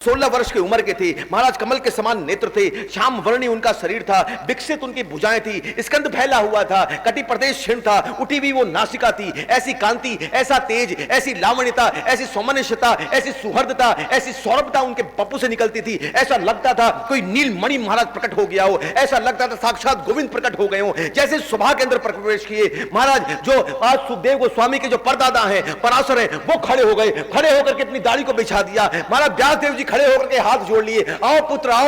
16 वर्ष की उम्र के थे महाराज, कमल के समान नेत्र थे, श्याम वर्णी उनका शरीर था, विकसित उनकी भुजाएं थी, स्कंद फैला हुआ था, कटी प्रदेश क्षीण था, उठी हुई वो नासिका थी, ऐसी कांति, ऐसा तेज, ऐसी लावण्यता, ऐसी सौमनस्यता, ऐसी सुहृदता, ऐसी सौरभता उनके बप्पू से निकलती थी। ऐसा लगता था कोई नील मणि महाराज प्रकट हो गया हो, ऐसा लगता था साक्षात गोविंद प्रकट हो गए हो। जैसे सभा के अंदर प्रवेश किए महाराज, जो आज सुखदेव गोस्वामी के जो परदादा हैं, पराशर हैं, वो खड़े हो गए, खड़े होकर के अपनी दाढ़ी को बिछा दिया। महाराज व्यासदेव जी खड़े होकर के हाथ जोड़ लिए, आओ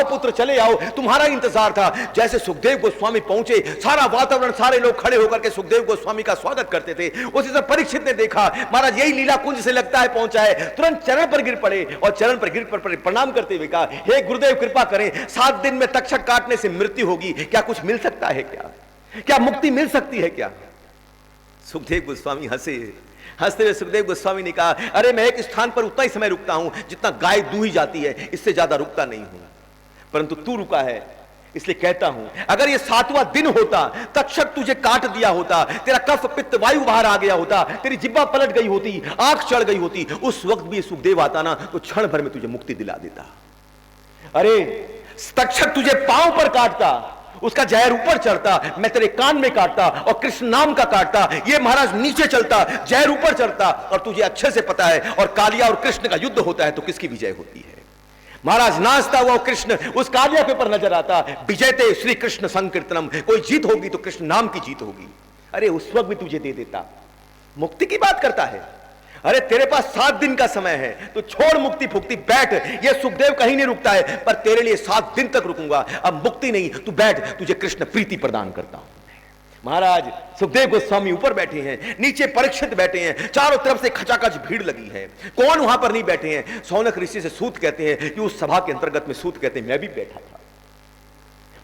पुत्र चले आओ, तुम्हारा इंतजार था। जैसे सुखदेव गोस्वामी पहुंचे, सारा वातावरण, सारे लोग खड़े होकर के सुखदेव गोस्वामी का स्वागत करते थे। उसी से परीक्षित ने देखा महाराज यही लीला कुंज से लगता है पहुंचा है, तुरंत चरण पर गिर पड़े और चरण पर गिर पर प्रणाम करते हुए कहा, हे गुरुदेव कृपा करें, 7 दिन में तक्षक काटने से मृत्यु होगी, क्या कुछ मिल सकता है? क्या मुक्ति मिल सकती है क्या? सुखदेव गोस्वामी हंसे। हंसते हुए सुखदेव गोस्वामी ने कहा, अरे मैं एक स्थान पर उतना ही समय रुकता हूं जितना गाय दूही जाती है, इससे ज्यादा रुकता नहीं हूं, परंतु तू रुका है इसलिए कहता हूं, अगर ये 7वां दिन होता, तक्षक तुझे काट दिया होता, तेरा कफ पित्त वायु बाहर आ गया होता, तेरी जिब्बा पलट गई होती, आंख चढ़ गई होती, उस वक्त भी सुखदेव आता ना तो क्षण भर में तुझे मुक्ति दिला देता। अरे तक्षक तुझे पांव पर काटता, उसका जहर ऊपर चढ़ता, मैं तेरे कान में काटता और कृष्ण नाम का काटता, ये महाराज नीचे चलता, जहर ऊपर चढ़ता, और तुझे अच्छे से पता है, और कालिया और कृष्ण का युद्ध होता है तो किसकी विजय होती है? महाराज नाचता हुआ कृष्ण उस कालिया के ऊपर नजर आता, विजयते श्री कृष्ण संकीर्तनम, कोई जीत होगी तो कृष्ण नाम की जीत होगी। अरे उस वक्त भी तुझे दे देता, मुक्ति की बात करता है। अरे तेरे पास 7 दिन का समय है, तो छोड़ मुक्ति फुक्ति, बैठ। ये सुखदेव कहीं नहीं रुकता है, पर तेरे लिए 7 दिन तक रुकूंगा, अब मुक्ति नहीं, तू बैठ, तुझे कृष्ण प्रीति प्रदान करता हूं। महाराज सुखदेव गोस्वामी ऊपर बैठे हैं, नीचे परीक्षित बैठे हैं, चारों तरफ से खचाखच भीड़ लगी है। कौन वहां पर नहीं बैठे हैं? सौनक ऋषि से सूत कहते हैं कि उस सभा के अंतर्गत में सूत कहते हैं मैं भी बैठा था।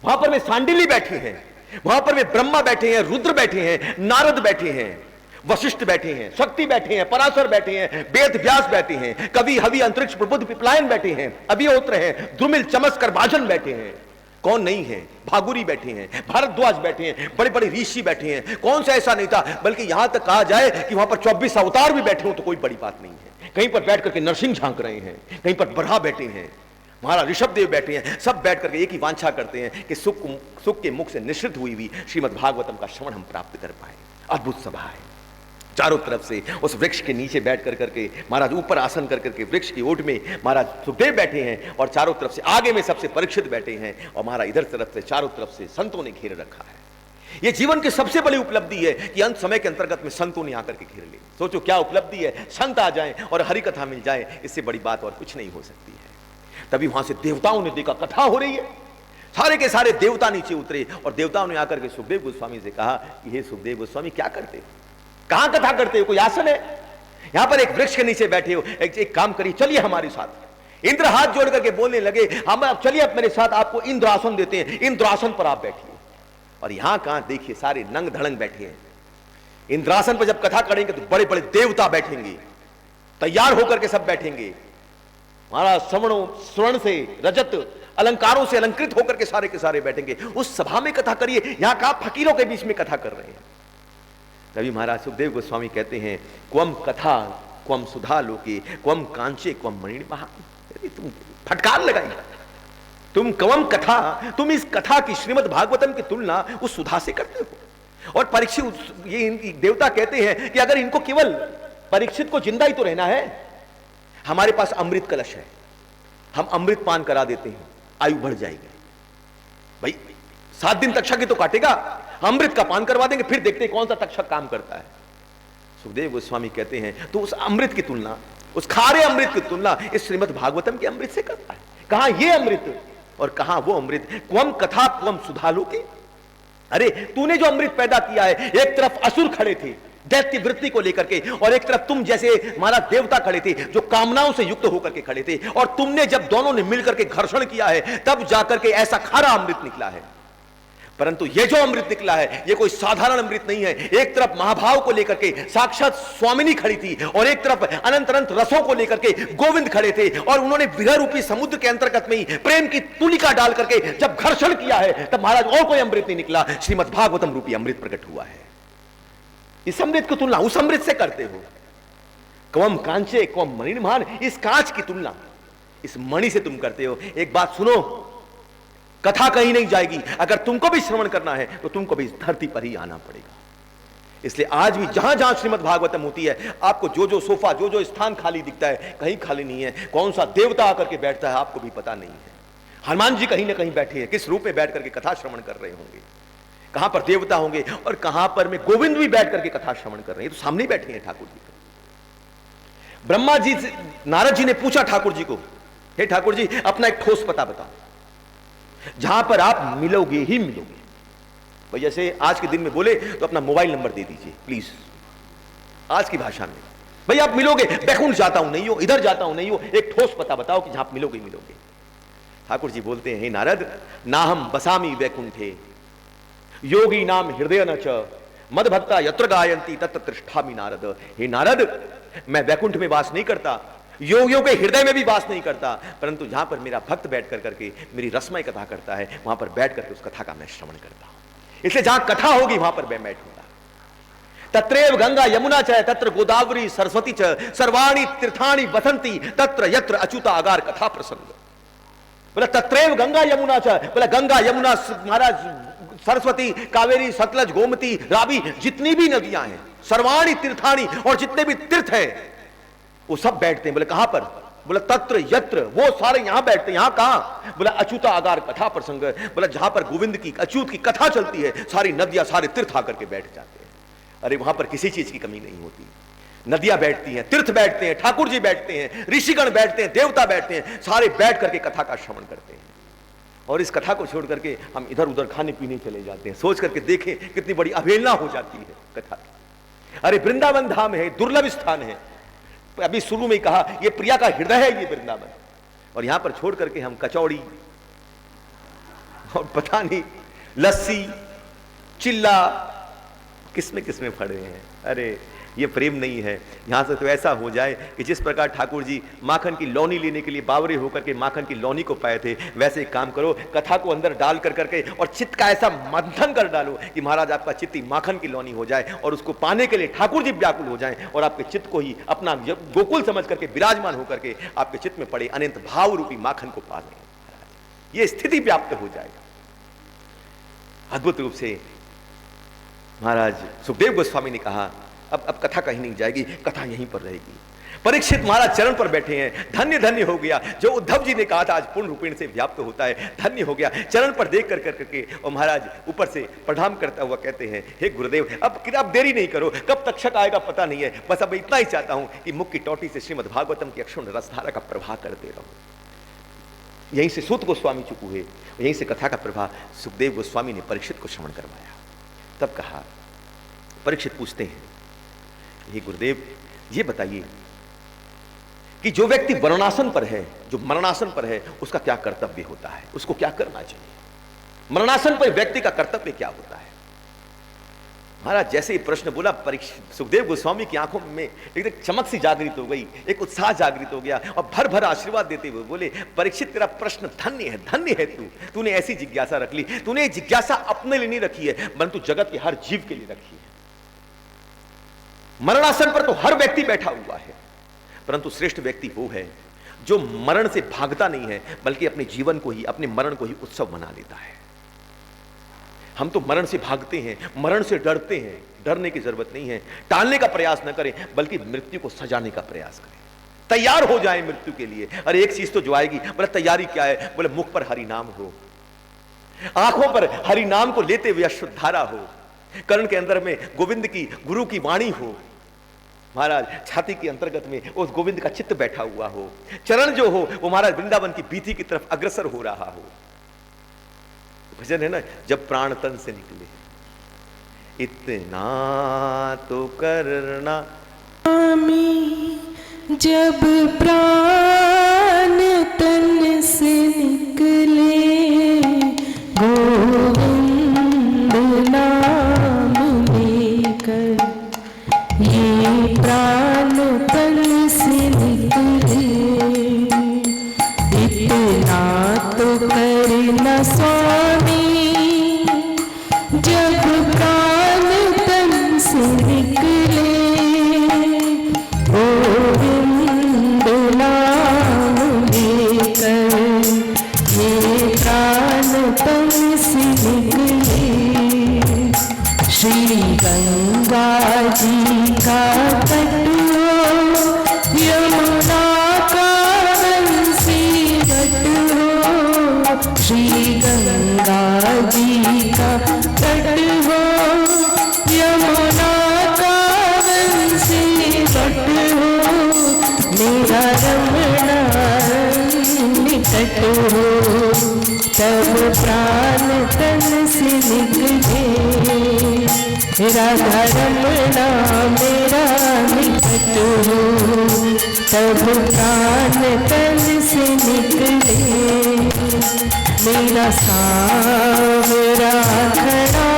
वहां पर में सांडिली बैठी है, वहां पर में ब्रह्मा बैठे हैं, रुद्र बैठे हैं, नारद बैठे हैं, वशिष्ठ बैठे हैं, शक्ति बैठे हैं, पराशर बैठे हैं, वेद व्यास बैठे हैं, कवि हवि अंतरिक्ष प्रबुद्ध पिपलायन बैठे हैं, अभिहोत्र हैं, द्रुमिल चमत्कार भाजन बैठे हैं। कौन नहीं है? भागुरी बैठे हैं, भारद्वाज बैठे हैं, बड़े बड़े ऋषि बैठे हैं। कौन सा ऐसा नहीं था? बल्कि यहां तक कहा जाए कि वहां पर 24 अवतार भी बैठे हो तो कोई बड़ी बात नहीं है। कहीं पर बैठ करके नरसिंह झांक रहे हैं, कहीं पर बरहा बैठे हैं, महाराज ऋषभ देव बैठे हैं, सब बैठ करके एक ही वांछा करते हैं कि सुख के मुख से निश्रित हुई श्रीमद् भागवतम का श्रवण हम प्राप्त कर पाए। अद्भुत सभा है। चारों तरफ से उस वृक्ष के नीचे बैठ करके महाराज ऊपर आसन करके वृक्ष की ओट में महाराज सुखदेव बैठे हैं, और चारों तरफ से आगे में सबसे परीक्षित बैठे हैं, और महाराज इधर तरफ से चारों तरफ से संतों ने घेर रखा है। यह जीवन की सबसे बड़ी उपलब्धि है कि अंत समय के अंतर्गत में संतों ने आकर के घेर ले। सोचो क्या उपलब्धि है, संत आ जाएं और हरि कथा मिल जाए, इससे बड़ी बात और कुछ नहीं हो सकती है। तभी वहां से देवताओं ने देखा कथा हो रही है, सारे के सारे देवता नीचे उतरे, और देवताओं ने आकर के सुखदेव गोस्वामी से कहा कि हे सुखदेव गोस्वामी क्या करते हो, कहां कथा करते हो, कोई आसन है? यहां पर एक वृक्ष के नीचे बैठे हो, एक काम करिए, चलिए हमारे साथ। इंद्र हाथ जोड़ करके बोलने लगे, हम चलिए अब मेरे साथ, आपको इंद्र आसन देते हैं, इंद्रासन पर आप बैठिए। और यहां कहां देखिए सारे नंग धड़ंग बैठे हैं। इंद्रासन पर जब कथा करेंगे तो बड़े बड़े देवता बैठेंगे, तैयार होकर के सब बैठेंगे, महाराज स्वर्ण से रजत अलंकारों से अलंकृत होकर के सारे बैठेंगे। उस सभा में कथा करिए, यहां कहां फकीरों के बीच में कथा कर रहे हैं। तभी महाराज सुखदेव गोस्वामी कहते हैं, क्वम कथा क्वम सुधा लोके क्वम कांचे क्वम मणिर्महा। तुम फटकार लगाई, तुम क्वम कथा, तुम इस कथा की श्रीमद् भागवतम की तुलना उस सुधा से करते हो। और परीक्षित ये देवता कहते हैं कि अगर इनको केवल परीक्षित को जिंदा ही तो रहना है, हमारे पास अमृत कलश है, हम अमृत पान करा देते हैं, आयु बढ़ जाएगी। भाई 7 दिन तक्षक ही तो काटेगा, अमृत का पान करवा देंगे, फिर देखते हैं कौन सा तक्षक काम करता है। सुखदेव गोस्वामी कहते हैं तो उस अमृत की तुलना, उस खारे अमृत की तुलना इस श्रीमद् भागवतम के अमृत से करता है। कहां ये अमृत और कहां वो अमृत? क्वम कथा क्वम सुधा लोके। अरे तूने जो अमृत पैदा किया है, एक तरफ असुर खड़े थे दैत्य वृत्ति को लेकर के, और एक तरफ तुम जैसे हमारा देवता खड़े थे जो कामनाओं से युक्त होकर के खड़े थे, और तुमने जब दोनों ने मिलकर के घर्षण किया है तब जाकर के ऐसा खारा अमृत निकला है। परंतु ये जो अमृत निकला है ये कोई साधारण अमृत नहीं है। एक तरफ महाभाव को लेकर के साक्षात स्वामिनी खड़ी थी, और एक तरफ अनंत अनंत रसों को लेकर के गोविंद खड़े थे, और उन्होंने विरह रूपी समुद्र के अंतर्गत में ही प्रेम की तुलिका डाल करके जब घर्षण किया है तब महाराज और कोई अमृत नहीं निकला, श्रीमद् भागवतम रूपी अमृत प्रकट हुआ है। इस अमृत की तुलना उस अमृत से करते हो। क्वम कांचे क्वम मणिर्महान, इस कांच की तुलना, इस मणि से तुम करते हो। एक बात सुनो, कथा कहीं नहीं जाएगी। अगर तुमको भी श्रवण करना है तो तुमको भी इस धरती पर ही आना पड़ेगा। इसलिए आज भी जहां जहां श्रीमद् भागवतम होती है, आपको जो जो सोफा, जो जो स्थान खाली दिखता है, कहीं खाली नहीं है। कौन सा देवता आकर के बैठता है आपको भी पता नहीं है। हनुमान जी कहीं ना कहीं बैठे हैं, किस रूप में बैठ करके कथा श्रवण कर रहे होंगे, कहां पर देवता होंगे और कहां पर में गोविंद भी बैठ करके कथा श्रवण कर रहे हैं। तो सामने बैठे हैं ठाकुर जी। ब्रह्मा जी से नारद जी ने पूछा ठाकुर जी को, हे ठाकुर जी अपना एक ठोस पता बताओ जहां पर आप मिलोगे ही मिलोगे। भाई जैसे आज के दिन में बोले तो अपना मोबाइल नंबर दे दीजिए प्लीज, आज की भाषा में। भाई आप मिलोगे, बैकुंठ जाता हूं नहीं हो, इधर जाता हूं नहीं हो, एक ठोस पता बताओ कि जहां आप मिलोगे ही मिलोगे। ठाकुर जी बोलते हैं, हे नारद, ना हम बसामी वैकुंठे योगी नाम हृदय न च मद भक्ता यत्र गायंती तत्र तिष्ठामि नारद। हे नारद, मैं वैकुंठ में वास नहीं करता, योगियों के हृदय में भी वास नहीं करता, परंतु जहां पर मेरा भक्त बैठ कर करके मेरी रसमय कथा करता है, वहां पर बैठ करके उस कथा का मैं श्रवण करता हूं। इसलिए जहां कथा होगी वहां पर मैं बैठूंगा। तत्रैव गंगा यमुना च तत्र गोदावरी सरस्वती च सर्वाणि तीर्थानि वसंती तत्र यत्र अच्युता अगार कथा प्रसंग। बोला तत्रैव गंगा यमुना च, बोला गंगा यमुना महाराज सरस्वती कावेरी सतलज गोमती रावी जितनी भी नदियां हैं, सर्वाणि तीर्थानि, और जितने भी तीर्थ हैं वो सब बैठते हैं। बोले कहां पर? बोला तत्र यत्र, वो सारे यहां बैठते हैं। यहां कहां? बोला अच्युता आगार कथा प्रसंग। बोला जहां पर गोविंद की अच्युत की कथा चलती है, सारी नदियां सारे तीर्थ आकर के बैठ जाते हैं। अरे वहां पर किसी चीज की कमी नहीं होती। नदियां बैठती हैं, तीर्थ बैठते हैं, ठाकुर जी बैठते हैं, ऋषिगण बैठते हैं, देवता बैठते हैं, सारे बैठ करके कथा का श्रवण करते हैं। और इस कथा को छोड़ करके हम इधर उधर खाने पीने चले जाते हैं। सोच करके देखें कितनी बड़ी अवहेलना हो जाती है कथा की। अरे वृंदावन धाम है, दुर्लभ स्थान है। अभी शुरू में ही कहा ये प्रिया का हृदय है ये वृंदावन, और यहां पर छोड़ करके हम कचौड़ी और पता नहीं लस्सी चिल्ला किसमें किसमें पड़े हैं। अरे ये प्रेम नहीं है। यहां से तो ऐसा हो जाए कि जिस प्रकार ठाकुर जी माखन की लौनी लेने के लिए बावरे होकर के माखन की लौनी को पाए थे, वैसे एक काम करो, कथा को अंदर डाल कर करके और चित्त का ऐसा मंथन कर डालो कि महाराज आपका चित्त ही माखन की लौनी हो जाए, और उसको पाने के लिए ठाकुर जी व्याकुल हो जाएं, और आपके चित्त को ही अपना गोकुल समझ करके विराजमान होकर के आपके चित्त में पड़े अनंत भाव रूपी माखन को पा लें। यह स्थिति व्याप्त हो जाएगा। अद्भुत रूप से महाराज सुखदेव गोस्वामी ने कहा अब कथा कहीं नहीं जाएगी, कथा यहीं पर रहेगी। परीक्षित महाराज चरण पर बैठे हैं। धन्य धन्य हो गया जो उद्धव जी ने कहा था आज पूर्ण रूपेण से व्याप्त होता है, धन्य हो गया। चरण पर देख कर करके और महाराज ऊपर से प्रणाम करता हुआ कहते हैं, हे गुरुदेव अब देरी नहीं करो, कब तक तक्षक आएगा पता नहीं है, बस अब इतना ही चाहता हूं कि मुख की टोटी से श्रीमद् भागवतम की अक्षुण रसधारा का प्रवाह करते रहो। यहीं से सूत गोस्वामी चुप हुए, यहीं से कथा का प्रवाह सुखदेव गोस्वामी ने परीक्षित को श्रवण करवाया। तब कहा, परीक्षित पूछते हैं, हे गुरुदेव ये बताइए कि जो व्यक्ति वरणासन पर है, जो मरणासन पर है, उसका क्या कर्तव्य होता है, उसको क्या करना चाहिए? मरणासन पर व्यक्ति का कर्तव्य क्या होता है? महाराज जैसे ये प्रश्न बोला, सुखदेव गोस्वामी की आंखों में एक चमक सी जागृत हो गई, एक उत्साह जागृत हो गया, और भर भर आशीर्वाद देते हुए बोले, परीक्षित तेरा प्रश्न धन्य है तूने ऐसी जिज्ञासा रख ली। तूने जिज्ञासा अपने लिए नहीं रखी है, परंतु जगत के हर जीव के लिए रखी है। मरणासन पर तो हर व्यक्ति बैठा हुआ है, परंतु श्रेष्ठ व्यक्ति वो है जो मरण से भागता नहीं है, बल्कि अपने जीवन को ही, अपने मरण को ही उत्सव मना लेता है। हम तो मरण से भागते हैं, मरण से डरते हैं। डरने की जरूरत नहीं है, टालने का प्रयास न करें, बल्कि मृत्यु को सजाने का प्रयास करें, तैयार हो जाएं मृत्यु के लिए। अरे एक चीज तो जो आएगी, बोले तैयारी क्या है? बोले मुख पर हरि नाम हो, आंखों पर हरि नाम को लेते हुए अश्रुधारा हो, कर्ण के अंदर में गोविंद की गुरु की वाणी हो, महाराज छाती के अंतर्गत में उस गोविंद का चित्त बैठा हुआ हो, चरण जो हो वो महाराज वृंदावन की बीथी की तरफ अग्रसर हो रहा हो। भजन है ना, जब प्राण तन से निकले इतना तो करना, जब प्राण तन से निकले गोविंद नाम लेकर, ये प्राण तन से निकले इतना तो करना स्वामी, जब प्राण तन से निकले गोविंद नाम लेकर। श्री गंगा जी का तट हो, यमुना का वंशी तट हो, मेरा रमणा निकट हो, तब प्राण तन से निकले, राधा रमणा मेरा निकट हो, तब प्राण तन से निकले, मेरा सांवरा खड़ा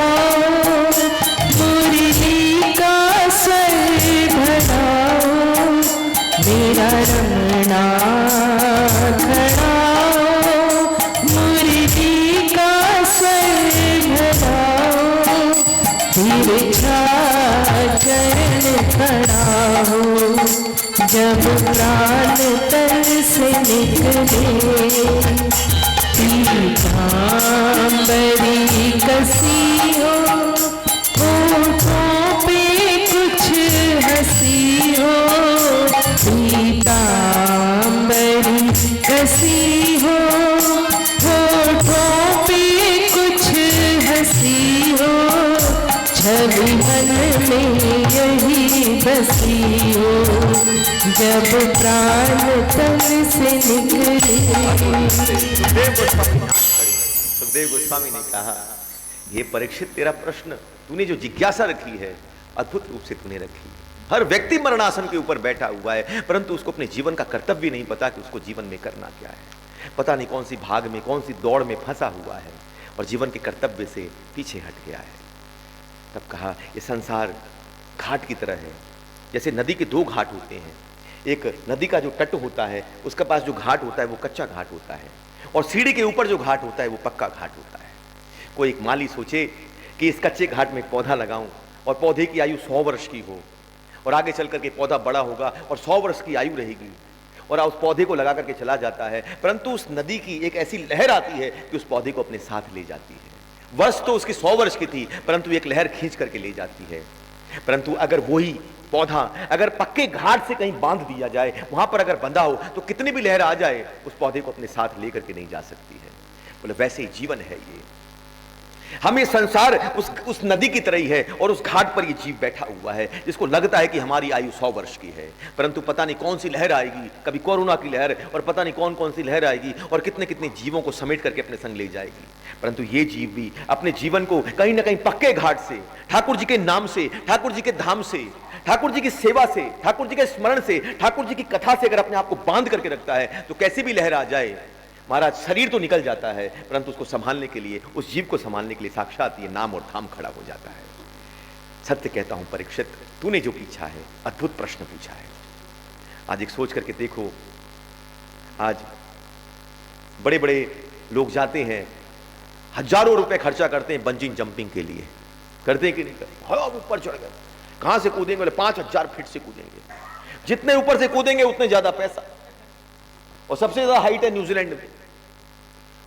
मुरली का स्वर भराओ, मेरा रमणा खड़ा मुरली का स्वर भराओ, तिरछा चरण खड़ा हो, जब प्राण तन से निकले, पीतांबरी कसी हो, होठों पे कुछ हंसी हो, पीतांबरी कसी हो, होठों पे कुछ हंसी हो, छवि मन में यही बसी हो, जब प्राण तन से निकले। सुखदेव गोस्वामी ने कहा, ये परीक्षित तेरा प्रश्न, तूने जो जिज्ञासा रखी है अद्भुत रूप से तूने रखी है। हर व्यक्ति मरणासन के ऊपर बैठा हुआ है, परंतु उसको अपने जीवन का कर्तव्य नहीं पता कि उसको जीवन में करना क्या है। पता नहीं कौन सी भाग में, कौन सी दौड़ में फंसा हुआ है और जीवन के कर्तव्य से पीछे हट गया है। तब कहा, ये संसार घाट की तरह है, जैसे नदी के दो घाट होते हैं। एक नदी का जो तट होता है, उसके पास जो घाट होता है वो कच्चा घाट होता है, और सीढ़ी के ऊपर जो घाट होता है वो पक्का घाट होता है। कोई एक माली सोचे कि इस कच्चे घाट में एक पौधा लगाऊं और पौधे की आयु 100 वर्ष की हो, और आगे चल करके पौधा बड़ा होगा और 100 वर्ष की आयु रहेगी, और उस पौधे को लगा करके चला जाता है, परंतु उस नदी की एक ऐसी लहर आती है कि उस पौधे को अपने साथ ले जाती है। वर्ष तो उसकी 100 वर्ष की थी, परंतु एक लहर खींच करके ले जाती है। परंतु अगर वही पौधा अगर पक्के घाट से कहीं बांध दिया जाए, वहां पर अगर बंधा हो, तो कितनी भी लहर आ जाए उस पौधे को अपने साथ लेकर के नहीं जा सकती है। बोले वैसे ही जीवन है ये, हम ये संसार उस नदी की तरह ही है, और उस घाट पर ये जीव बैठा हुआ है जिसको लगता है कि हमारी आयु 100 वर्ष की है, परंतु पता नहीं कौन सी लहर आएगी, कभी कोरोना की लहर, और पता नहीं कौन कौन सी लहर आएगी और कितने कितने जीवों को समेट करके अपने संग ले जाएगी। परंतु ये जीव भी अपने जीवन को कहीं ना कहीं पक्के घाट से, ठाकुर जी के नाम से, ठाकुर जी के धाम से, ठाकुर जी की सेवा से, ठाकुर जी के स्मरण से, ठाकुर जी की कथा से अगर अपने आप को बांध करके रखता है, तो कैसी भी लहर आ जाए, महाराज शरीर तो निकल जाता है, परंतु उसको संभालने के लिए, उस जीव को संभालने के लिए साक्षात ये नाम और धाम खड़ा हो जाता है। सत्य कहता हूं परीक्षित, तूने जो पूछा है अद्भुत प्रश्न पूछा है। आज एक सोच करके देखो, आज बड़े बड़े लोग जाते हैं, हजारों रुपए खर्चा करते हैं बंजिंग जंपिंग के लिए, करते हैं कि नहीं करते? हाँ, ऊपर चढ़ गए, कहां से कूदेंगे? बोले 5000 फीट से कूदेंगे, जितने ऊपर से कूदेंगे उतने ज्यादा पैसा, और सबसे ज्यादा हाइट है न्यूजीलैंड में।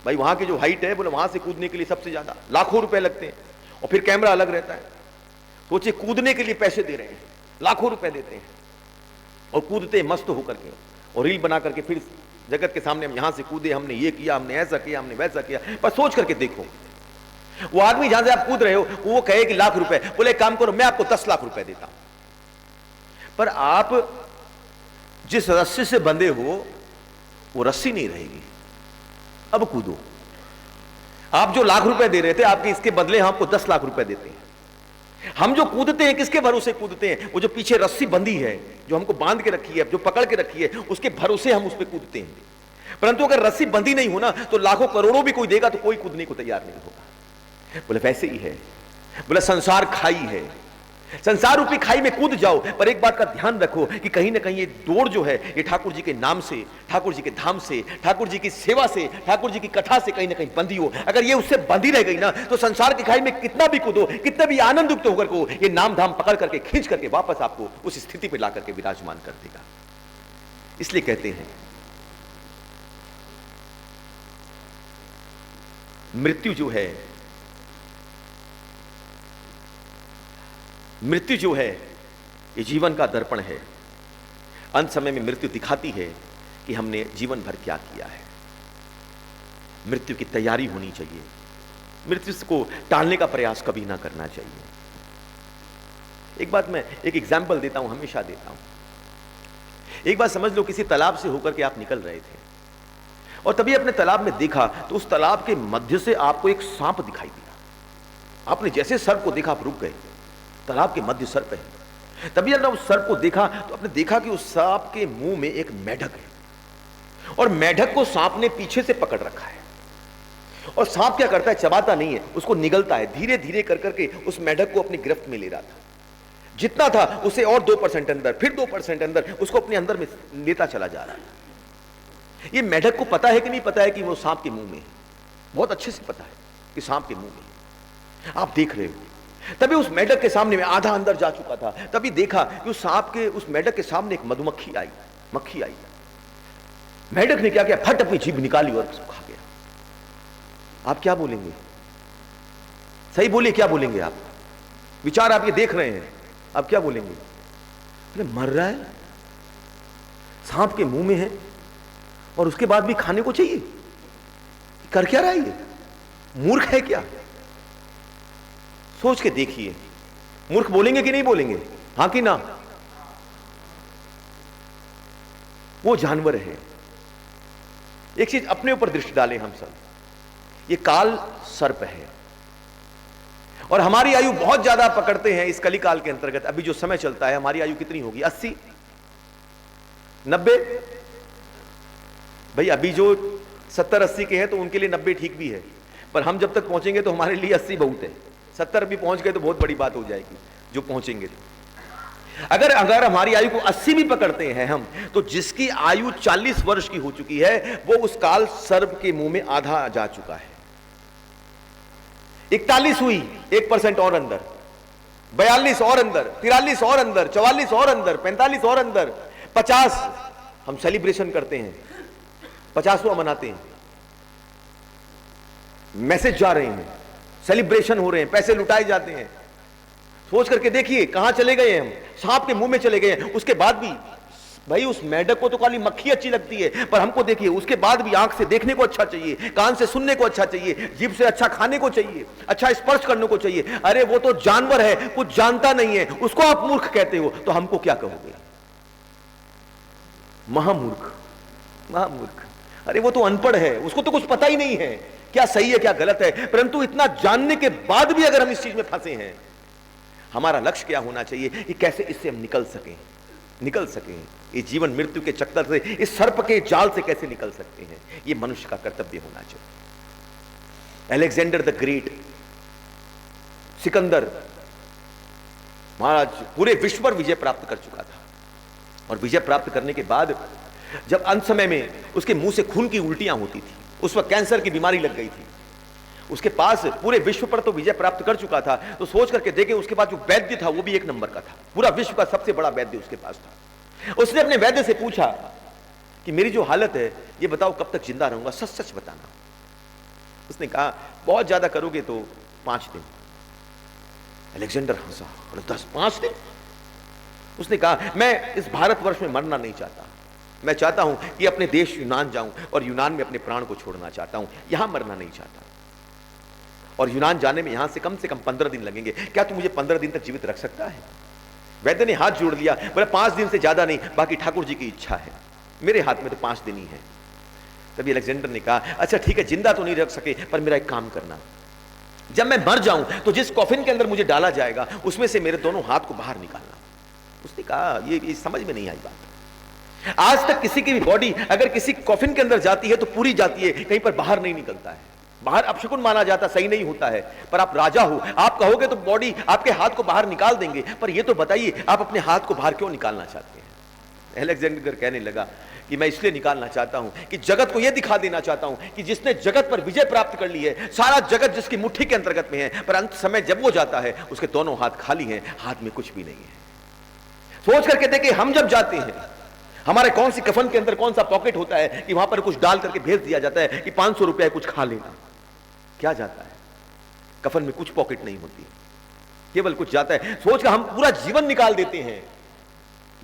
भाई वहां की जो हाइट है, बोले वहां से कूदने के लिए सबसे ज्यादा लाखों रुपए लगते हैं, और फिर कैमरा अलग रहता है। सोचिए, कूदने के लिए पैसे दे रहे हैं, लाखों रुपए देते हैं, और कूदते मस्त होकर के, और रील बना करके फिर जगत के सामने हम यहां से कूदे, हमने ये किया, हमने ऐसा किया, हमने वैसा किया। पर सोच करके देखो, वो आदमी जहां से आप कूद रहे हो वो कहे कि लाख रुपए, बोले काम करो मैं आपको 10 लाख रुपए देता हूं, पर आप जिस रस्सी से बंधे हो वो रस्सी नहीं रहेगी, अब कूदो। आप जो लाख रुपए दे रहे थे, आपके इसके बदले हम आपको 10 लाख रुपए देते हैं। हम जो कूदते हैं किसके भरोसे कूदते हैं? वो जो पीछे रस्सी बंधी है, जो हमको बांध के रखी है, जो पकड़ के रखी है, उसके भरोसे हम उस पर कूदते हैं। परंतु अगर रस्सी बंधी नहीं हो ना, तो लाखों करोड़ों भी कोई देगा तो कोई कूदने को तैयार नहीं होगा। बोले वैसे ही है, बोले संसार खाई है, संसार रूपी खाई में कूद जाओ, पर एक बात का ध्यान रखो कि कहीं ना कहीं ये दौड़ जो है, ये ठाकुर जी के नाम से, ठाकुर जी के धाम से, ठाकुर जी की सेवा से, ठाकुर जी की कथा से कहीं ना कहीं बंधी हो। अगर ये उससे बंधी रह गई ना, तो संसार की खाई में कितना भी कूदो, कितना भी आनंद युक्त होकर को, ये नाम धाम पकड़ करके खींच करके वापस आपको उस स्थिति पर ला करके विराजमान कर देगा। इसलिए कहते हैं मृत्यु जो है, मृत्यु जो है ये जीवन का दर्पण है। अंत समय में मृत्यु दिखाती है कि हमने जीवन भर क्या किया है। मृत्यु की तैयारी होनी चाहिए, मृत्यु को टालने का प्रयास कभी ना करना चाहिए। एक बात मैं एक एग्जाम्पल देता हूं, हमेशा देता हूं। एक बात समझ लो, किसी तालाब से होकर के आप निकल रहे थे और तभी अपने तालाब में देखा तो उस तालाब के मध्य से आपको एक सांप दिखाई दिया। आपने जैसे सर्प को देखा आप रुक गए, तालाब के मध्य सर्प है। तभी जब उस सर्प को देखा तो आपने देखा कि उस सांप के मुंह में एक मेढक है और मेढक को सांप ने पीछे से पकड़ रखा है। और सांप क्या करता है, चबाता नहीं है, उसको निगलता है, धीरे धीरे कर करके उस मेढक को अपनी गिरफ्त में ले रहा था। जितना था उसे और 2% अंदर, फिर 2% अंदर, उसको अपने अंदर में लेता चला जा रहा है। ये मेढक को पता है कि नहीं पता है कि वो सांप के मुंह में है? बहुत अच्छे से पता है कि सांप के मुंह में। आप देख रहे हो, तभी उस मेढक के सामने में आधा अंदर जा चुका था, तभी देखा कि उस सांप के, उस मेढक के सामने एक मधुमक्खी आई, मक्खी आई। मेढक ने क्या किया, फट अपनी जीभ निकाली और उसको खा गया। आप क्या बोलेंगे? सही बोलिए, क्या बोलेंगे आप? विचार आप ये देख रहे हैं, आप क्या बोलेंगे? अरे मर रहा है, सांप के मुंह में है और उसके बाद भी खाने को चाहिए, कर क्या रहा है ये? मूर्ख है क्या? सोच के देखिए, मूर्ख बोलेंगे कि नहीं बोलेंगे? हां कि ना? वो जानवर है। एक चीज अपने ऊपर दृष्टि डालें हम सब, ये काल सर्प है और हमारी आयु बहुत ज्यादा पकड़ते हैं इस कलिकाल के अंतर्गत। अभी जो समय चलता है, हमारी आयु कितनी होगी? 80, 90? भाई अभी जो 70-80 के हैं तो उनके लिए 90 ठीक भी है, पर हम जब तक पहुंचेंगे तो हमारे लिए 80 बहुत है। 70 भी पहुंच गए तो बहुत बड़ी बात हो जाएगी जो पहुंचेंगे तो। अगर हमारी आयु को 80 भी पकड़ते हैं हम, तो जिसकी आयु 40 वर्ष की हो चुकी है वो उस काल सर्प के मुंह में आधा जा चुका है। 41 हुई, 1% और अंदर, 42 और अंदर, 43 और अंदर, 44 और अंदर, 45 और अंदर, 50। हम सेलिब्रेशन करते हैं, 50वां मनाते हैं, मैसेज जा रहे हैं, सेलिब्रेशन हो रहे हैं, पैसे लुटाए जाते हैं। सोच करके देखिए कहां चले गए हम, सांप के मुंह में चले गए हैं। उसके बाद भी भाई उस मेढक को तो खाली मक्खी अच्छी लगती है, पर हमको देखिए उसके बाद भी आंख से देखने को अच्छा चाहिए, कान से सुनने को अच्छा चाहिए, जीभ से अच्छा खाने को चाहिए, अच्छा स्पर्श करने को चाहिए। अरे वो तो जानवर है, कुछ जानता नहीं है, उसको आप मूर्ख कहते हो, तो हमको क्या कहोगे? महामूर्ख, महामूर्ख। अरे वो तो अनपढ़ है, उसको तो कुछ पता ही नहीं है क्या सही है क्या गलत है। परंतु इतना जानने के बाद भी अगर हम इस चीज में फंसे हैं, हमारा लक्ष्य क्या होना चाहिए कि कैसे इससे हम निकल सकें, ये जीवन मृत्यु के चक्कर से, इस सर्प के जाल से कैसे निकल सकते हैं, ये मनुष्य का कर्तव्य होना चाहिए। अलेक्जेंडर द ग्रेट, सिकंदर महाराज पूरे विश्व पर विजय प्राप्त कर चुका था और विजय प्राप्त करने के बाद जब अंत समय में उसके मुंह से खून की उल्टियां होती थी, उस वक्त कैंसर की बीमारी लग गई थी, उसके पास पूरे विश्व पर तो विजय प्राप्त कर चुका था, तो सोच करके देखे उसके पास जो वैद्य था वो भी 1 नंबर का था, पूरा विश्व का सबसे बड़ा वैद्य उसके पास था। उसने अपने वैद्य से पूछा कि मेरी जो हालत है ये बताओ कब तक जिंदा रहूंगा, सच सच बताना। उसने कहा बहुत ज्यादा करोगे तो 5 दिन। अलेक्जेंडर हंसा, 5 दिन? उसने कहा मैं इस भारतवर्ष में मरना नहीं चाहता, मैं चाहता हूं कि अपने देश यूनान जाऊं और यूनान में अपने प्राण को छोड़ना चाहता हूं, यहां मरना नहीं चाहता। और यूनान जाने में यहां से कम 15 दिन लगेंगे, क्या तू मुझे 15 दिन तक जीवित रख सकता है? वैद्य ने हाथ जोड़ लिया, बोला 5 दिन से ज्यादा नहीं, बाकी ठाकुर जी की इच्छा है, मेरे हाथ में तो 5 दिन ही है। तभी अलेक्जेंडर ने कहा अच्छा ठीक है, जिंदा तो नहीं रख सके, पर मेरा एक काम करना, जब मैं मर जाऊं तो जिस कॉफिन के अंदर मुझे डाला जाएगा उसमें से मेरे दोनों हाथ को बाहर निकालना। उसने कहा ये समझ में नहीं आई बात। आज तक किसी की भी बॉडी अगर किसी कॉफिन के अंदर जाती है तो पूरी जाती है, कहीं पर बाहर नहीं निकलता है, बाहर अपशकुन माना जाता, सही नहीं होता है। पर आप राजा हो, आप कहोगे तो बॉडी आपके हाथ को बाहर निकाल देंगे, पर ये तो बताइए आप अपने हाथ को बाहर क्यों निकालना चाहते हैं? अलेक्जेंडर कहने लगा कि मैं इसलिए निकालना चाहता हूं कि जगत को यह दिखा देना चाहता हूं कि जिसने जगत पर विजय प्राप्त कर ली है, सारा जगत जिसकी मुट्ठी के अंतर्गत में है, पर अंत समय जब वो जाता है उसके दोनों हाथ खाली हैं, हाथ में कुछ भी नहीं है। सोच करके देखिए, हम जब जाते हैं हमारे कौन सी कफन के अंदर कौन सा पॉकेट होता है कि वहां पर कुछ डाल करके भेज दिया जाता है कि 500 रुपया कुछ खा लेना। क्या जाता है? कफन में कुछ पॉकेट नहीं होती, केवल कुछ जाता है। सोच कर हम पूरा जीवन निकाल देते हैं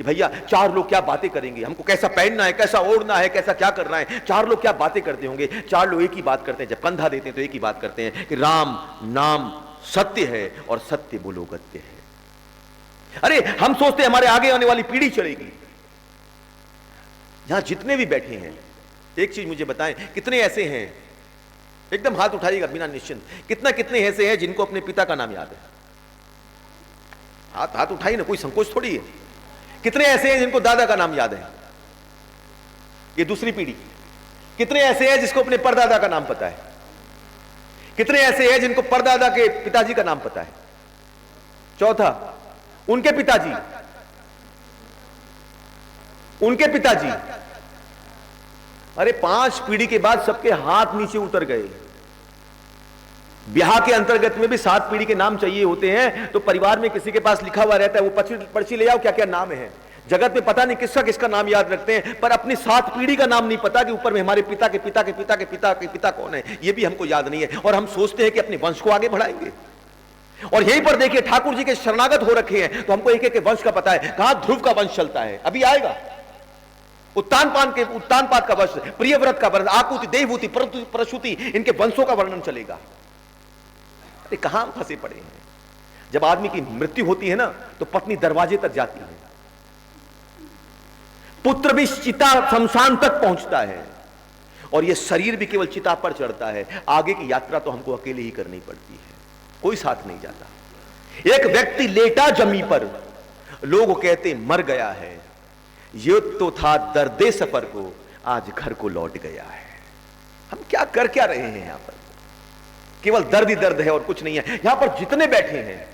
कि भैया चार लोग क्या बातें करेंगे, हमको कैसा पहनना है, कैसा ओढ़ना है, कैसा क्या करना है, चार लोग क्या बातें करते होंगे। चार लोग एक ही बात करते हैं, जब कंधा देते हैं तो एक ही बात करते हैं कि राम नाम सत्य है और सत्य बोलो गत्य है। अरे हम सोचते हैं हमारे आगे आने वाली पीढ़ी चलेगी। यहां जितने भी बैठे हैं एक चीज मुझे बताएं, कितने ऐसे हैं, एकदम हाथ उठाइएगा बिना निश्चिंत, कितने ऐसे हैं जिनको अपने पिता का नाम याद है? हाथ उठाइए ना, कोई संकोच थोड़ी है। कितने ऐसे हैं जिनको दादा का नाम याद है? ये दूसरी पीढ़ी। कितने ऐसे हैं जिसको अपने परदादा का नाम पता है? कितने ऐसे हैं जिनको परदादा के पिताजी का नाम पता है? चौथा, उनके पिताजी, उनके पिताजी। अरे 5 पीढ़ी के बाद सबके हाथ नीचे उतर गए। ब्याह के अंतर्गत में भी 7 पीढ़ी के नाम चाहिए होते हैं, तो परिवार में किसी के पास लिखा हुआ रहता है, वो पर्ची ले आओ क्या क्या नाम है। जगत में पता नहीं किसका किसका नाम याद रखते हैं, पर अपनी 7 पीढ़ी का नाम नहीं पता कि ऊपर में हमारे पिता के पिता के पिता के पिता के पिता कौन है, ये भी हमको याद नहीं है। और हम सोचते हैं कि अपने वंश को आगे बढ़ाएंगे। और यहीं पर देखिए ठाकुर जी के शरणागत हो रखे हैं, तो हमको एक एक वंश का पता है। कहां ध्रुव का वंश चलता है, अभी आएगा। उत्तानपाद का वंश, प्रियव्रत का वंश, आकुति, देवहूति, प्रसूति, इनके वंशों का वर्णन चलेगा। अरे कहां फंसे पड़े हैं। जब आदमी की मृत्यु होती है ना, तो पत्नी दरवाजे तक जाती है, पुत्र भी चिता शमशान तक पहुंचता है, और यह शरीर भी केवल चिता पर चढ़ता है। आगे की यात्रा तो हमको अकेले ही करनी पड़ती है, कोई साथ नहीं जाता। एक व्यक्ति लेटा जमी पर, लोग कहते मर गया है, ये तो था दर्दे सफर को, आज घर को लौट गया है। हम क्या कर क्या रहे हैं यहां पर? केवल दर्द ही दर्द है और कुछ नहीं है। यहां पर जितने बैठे हैं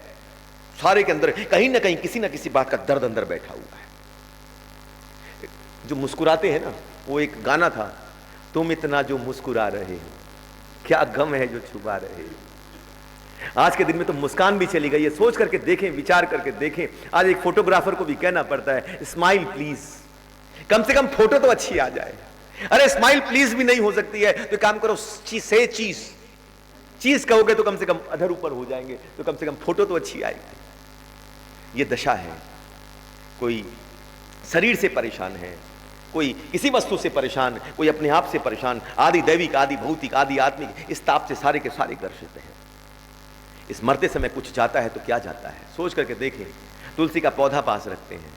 सारे के अंदर कहीं ना कहीं किसी ना किसी बात का दर्द अंदर बैठा हुआ है। जो मुस्कुराते हैं ना, वो एक गाना था, तुम इतना जो मुस्कुरा रहे हो, क्या गम है जो छुपा रहे हो। आज के दिन में तो मुस्कान भी चली गई है। सोच करके देखें, विचार करके देखें। आज एक फोटोग्राफर को भी कहना पड़ता है स्माइल प्लीज, कम से कम फोटो तो अच्छी आ जाए। अरे स्माइल प्लीज भी नहीं हो सकती है तो काम करो, से चीज कहोगे तो कम से कम अधर ऊपर हो जाएंगे, तो कम से कम फोटो तो अच्छी आएगी। ये दशा है। कोई शरीर से परेशान है, कोई किसी वस्तु से परेशान, कोई अपने आप से परेशान, आदि दैविक, आदि भौतिक, आदि आत्मिक, इस ताप से सारे के सारे ग्रसित हैं। इस मरते समय कुछ जाता है तो क्या जाता है, सोच करके देखें। तुलसी का पौधा पास रखते हैं,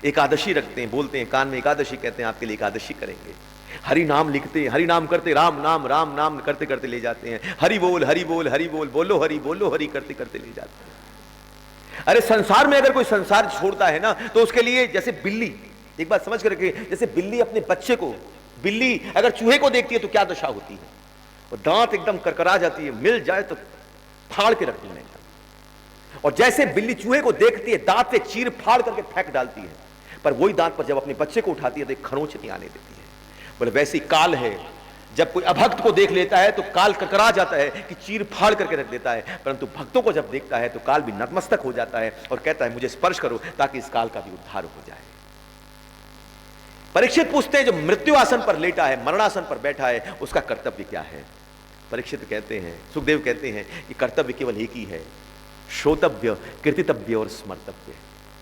एकादशी रखते हैं, बोलते हैं कान में एकादशी कहते हैं आपके लिए एकादशी करेंगे। हरि नाम लिखते हैं, हरि नाम करते, राम नाम करते करते ले जाते हैं। हरि बोल हरि बोल हरि बोल, बोलो हरि करते करते ले जाते हैं। अरे संसार में अगर कोई संसार छोड़ता है ना, तो उसके लिए जैसे बिल्ली, एक बात समझ कर रखिए, जैसे बिल्ली अपने बच्चे को, बिल्ली अगर चूहे को देखती है तो क्या दशा होती है, वो दांत एकदम करकरा जाती है, मिल जाए तो फाड़ के रख देने का। और जैसे बिल्ली चूहे को देखती है, दांत से चीर फाड़ करके फेंक डालती है, पर वही दांत पर जब अपने बच्चे को उठाती है तो एक खरोंच नहीं आने देती है। बोले वैसी काल है, जब कोई अभक्त को देख लेता है तो काल ककरा जाता है कि चीर फाड़ करके रख देता है, परंतु भक्तों को जब देखता है तो काल भी नतमस्तक हो जाता है और कहता है मुझे स्पर्श करो ताकि इस काल का भी उद्धार हो जाए। परीक्षित पूछते हैं जो मृत्यु आसन पर लेटा है, मरणासन पर बैठा है, उसका कर्तव्य क्या है? परीक्षित कहते हैं, सुखदेव कहते हैं कि कर्तव्य केवल एक ही है, श्रोतव्य, कीर्तितव्य और स्मर्तव्य।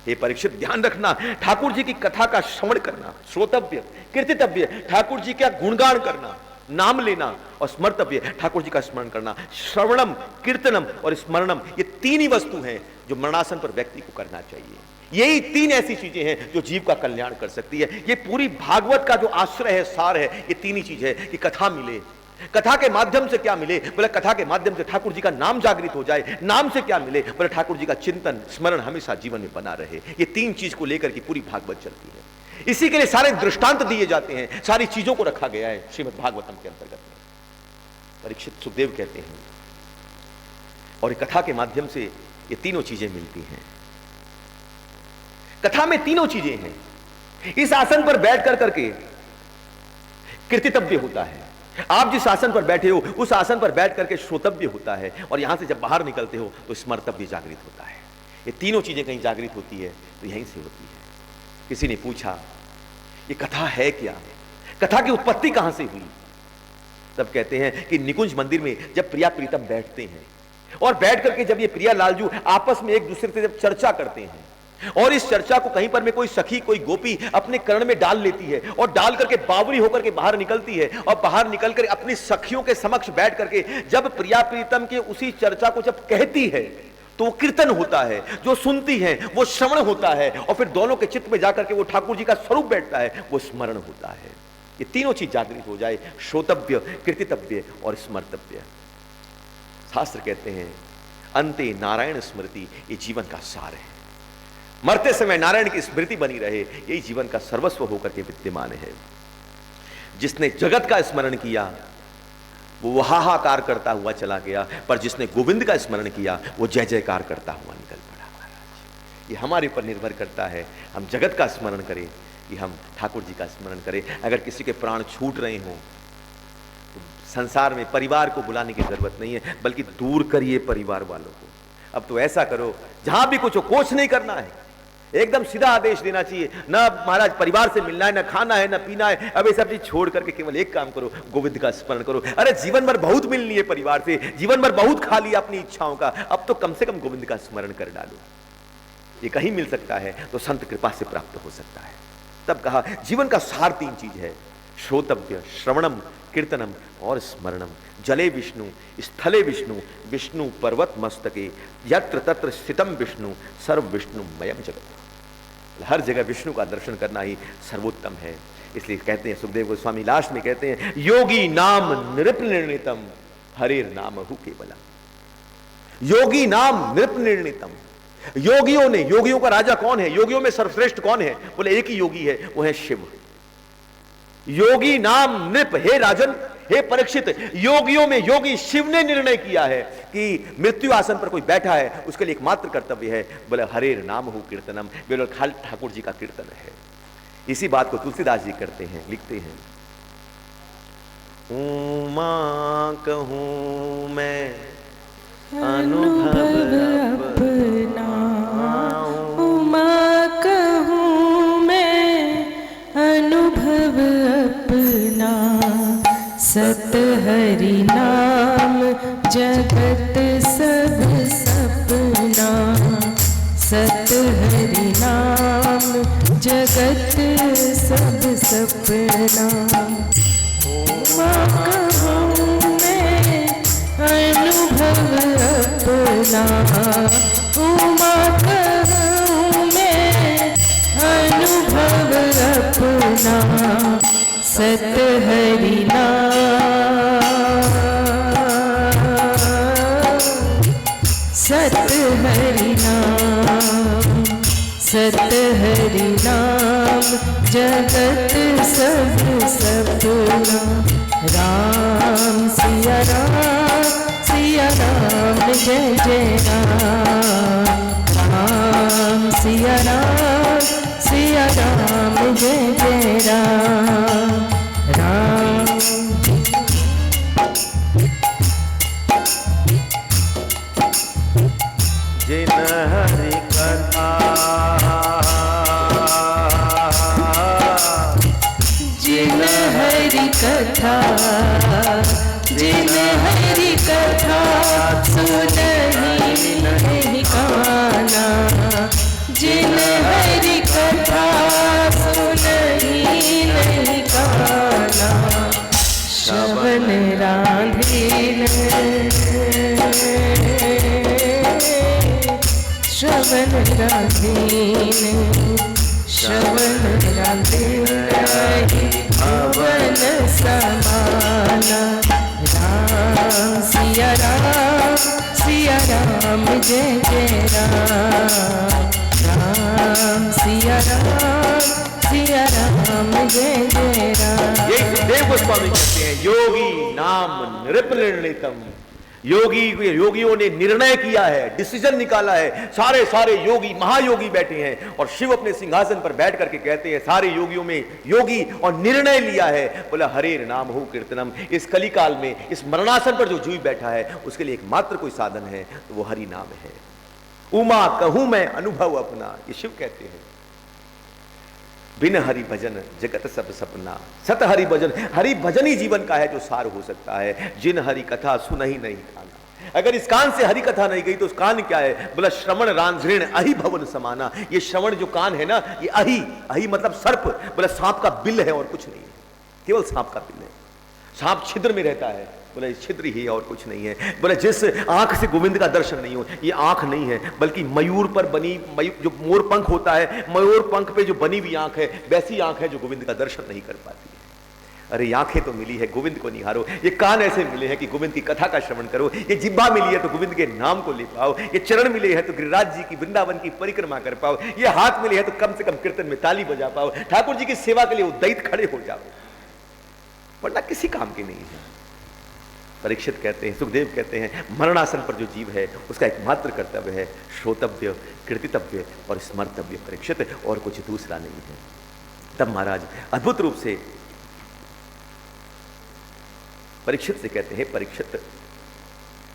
ये परीक्षित ध्यान रखना, ठाकुर जी की कथा का श्रवण करना, श्रोतव्य, कीर्तितव्य, ठाकुर जी का गुणगान करना, नाम लेना, और स्मर्तव्य, ठाकुर जी का स्मरण करना। श्रवणम, कीर्तनम और स्मरणम, ये तीन ही वस्तु हैं जो मरणासन पर व्यक्ति को करना चाहिए। यही 3 ऐसी चीजें हैं जो जीव का कल्याण कर सकती है। ये पूरी भागवत का जो आश्रय है, सार है, ये 3 ही चीज है कि कथा मिले। कथा के माध्यम से क्या मिले? बोले कथा के माध्यम से ठाकुर जी का नाम जागृत हो जाए। नाम से क्या मिले? बोले ठाकुर जी का चिंतन, स्मरण हमेशा जीवन में बना रहे। ये 3 चीज को लेकर की पूरी भागवत चलती है। इसी के लिए सारे दृष्टांत दिए जाते हैं, सारी चीजों को रखा गया है श्रीमद् भागवतम के अंतर्गत में। परीक्षित सुखदेव कहते हैं, और कथा के माध्यम से ये तीनों चीजें मिलती हैं। कथा में तीनों चीजें हैं। इस आसन पर बैठ कर करके कीर्तितव्य होता है, आप जिस आसन पर बैठे हो उस आसन पर बैठ करके श्रोतव्य होता है, और यहां से जब बाहर निकलते हो तो स्मर्तव्य जागृत होता है। ये तीनों चीजें कहीं जागृत होती है तो यहीं से होती है। किसी ने पूछा ये कथा है क्या, कथा की उत्पत्ति कहां से हुई? तब कहते हैं कि निकुंज मंदिर में जब प्रिया प्रीतम बैठते हैं, और बैठ करके जब ये प्रिया लालजू आपस में एक दूसरे से जब चर्चा करते हैं, और इस चर्चा को कहीं पर में कोई सखी, कोई गोपी अपने कर्ण में डाल लेती है और डाल करके बावरी होकर के बाहर निकलती है, और बाहर निकल कर अपनी सखियों के समक्ष बैठ करके जब प्रिया प्रीतम के उसी चर्चा को जब कहती है तो वो कीर्तन होता है, जो सुनती है वो श्रवण होता है, और फिर दोनों के चित्त में जाकर के वो ठाकुर जी का स्वरूप बैठता है, वो स्मरण होता है। ये तीनों चीज जागृत हो जाए, श्रोतव्य, कीर्तितव्य और स्मर्तव्य। शास्त्र कहते हैं अंते नारायण स्मृति, ये जीवन का सार है। मरते समय नारायण की स्मृति बनी रहे, यही जीवन का सर्वस्व होकर के विद्यमान है। जिसने जगत का स्मरण किया वो हाहाकार करता हुआ चला गया, पर जिसने गोविंद का स्मरण किया वो जय जयकार करता हुआ निकल पड़ा। महाराज, ये हमारे ऊपर निर्भर करता है, हम जगत का स्मरण करें कि हम ठाकुर जी का स्मरण करें। अगर किसी के प्राण छूट रहे हों तो संसार में परिवार को बुलाने की जरूरत नहीं है, बल्कि दूर करिए परिवार वालों को। अब तो ऐसा करो, जहां भी कुछ हो कोच नहीं करना है, एकदम सीधा आदेश देना चाहिए, ना महाराज परिवार से मिलना है, ना खाना है, ना पीना है। अब ये सब चीज छोड़ करके केवल एक काम करो, गोविंद का स्मरण करो। अरे जीवन भर बहुत मिल ली है परिवार से, जीवन भर बहुत खा लिया अपनी इच्छाओं का, अब तो कम से कम गोविंद का स्मरण कर डालो। ये कहीं मिल सकता है तो संत कृपा से प्राप्त हो सकता है। तब कहा जीवन का सार तीन चीज है, श्रोतव्य, श्रवणम, कीर्तनम और स्मरणम। जले विष्णु, स्थले विष्णु, विष्णु पर्वत मस्तके, यत्र तत्र स्थितम विष्णु, सर्व विष्णुमयम जगत। हर जगह विष्णु का दर्शन करना ही सर्वोत्तम है। इसलिए कहते हैं सुखदेव गोस्वामी लास्ट में कहते हैं, योगी नाम नृप निर्णितम, हरेर नाम हु केवलम। योगी नाम नृप निर्णितम, योगियों ने, योगियों का राजा कौन है, योगियों में सर्वश्रेष्ठ कौन है? बोले एक ही योगी है, वो है शिव। योगी नाम नृप, हे राजन, हे परीक्षित, योगियों में योगी शिव ने निर्णय किया है कि मृत्यु आसन पर कोई बैठा है, उसके लिए एकमात्र कर्तव्य है, बोले हरेर नाम हु कीर्तनम, बोले खाली ठाकुर जी का कीर्तन है। इसी बात को तुलसीदास जी करते हैं, लिखते हैं, उमा कहूं मैं अनुभव अपना, उमा कहूं मैं अनुभव अपना, सत हरि नाम जगत सब सपना, सत हरि नाम जगत सब सपना। उमा कहूं मैं अनुभव अपना, उमा कहूं मैं अनुभव अपना, सत हरि नाम, सत हरि नाम, सत हरि नाम जगत सब सपना। राम सिया राम, सिया राम जय जय राम, राम सिया राम, सिया राम जय जय राम, राम। जिन हरि कथा, जिन हरि कथा, जिन हरि कथा सुनहि नहीं काना, जिन हरि कथा सुनहि नहीं काना, श्रवण राधीन, श्रवण राधीन, श्रवण राधीन भवन समाना। राम सिया राम, सिया राम जय जय राम, राम सिया राम, सिया राम जय जय राम। यही सुखदेव गोस्वामी कहते हैं, योगी नाम नृप निर्णितम। योगियों ने निर्णय किया है, डिसीजन निकाला है। सारे सारे योगी, महायोगी बैठे हैं और शिव अपने सिंहासन पर बैठ करके कहते हैं, सारे योगियों में योगी और निर्णय लिया है, बोला हरेर नाम हो कीर्तनम। इस कलिकाल में इस मरणासन पर जो जीव बैठा है उसके लिए एकमात्र कोई साधन है तो वो हरि नाम है। उमा कहूं मैं अनुभव अपना, ये शिव कहते हैं। बिन हरि भजन जगत सब सपना, सत हरि भजन, हरि भजन ही जीवन का है जो सार हो सकता है। जिन हरि कथा सुन ही नहीं खाना, अगर इस कान से हरि कथा नहीं गई तो उस कान क्या है? बोला श्रवण रांझृण अहि भवन समाना। ये श्रवण जो कान है ना, ये अहि, अहि मतलब सर्प, बोला सांप का बिल है और कुछ नहीं है, केवल सांप का बिल है। सांप छिद्र में रहता है, बोला छिद्र ही है और कुछ नहीं है। बोला जिस आंख से गोविंद का दर्शन नहीं हो, ये आंख नहीं है बल्कि मयूर पर बनी, जो मोर पंख होता है, मयूर पंख पे जो बनी हुई आंख है, वैसी आंख है जो गोविंद का दर्शन नहीं कर पाती है। अरे आंखें तो मिली है, गोविंद को निहारो। ये कान ऐसे मिले हैं कि गोविंद की कथा का श्रवण करो। ये जिह्वा मिली है तो गोविंद के नाम को ले पाओ। ये चरण मिले हैं तो गिरिराज जी की, वृंदावन की परिक्रमा कर पाओ। ये हाथ मिले हैं तो कम से कम कीर्तन में ताली बजा पाओ, ठाकुर जी की सेवा के लिए उद्यत खड़े हो जाओ, वरना किसी काम के नहीं है। परीक्षित कहते हैं, सुखदेव कहते हैं, मरणासन पर जो जीव है उसका एकमात्र कर्तव्य है श्रोतव्य, कीर्तितव्य और स्मर्तव्य परीक्षित, और कुछ दूसरा नहीं है। तब महाराज अद्भुत रूप से परीक्षित से कहते हैं, परीक्षित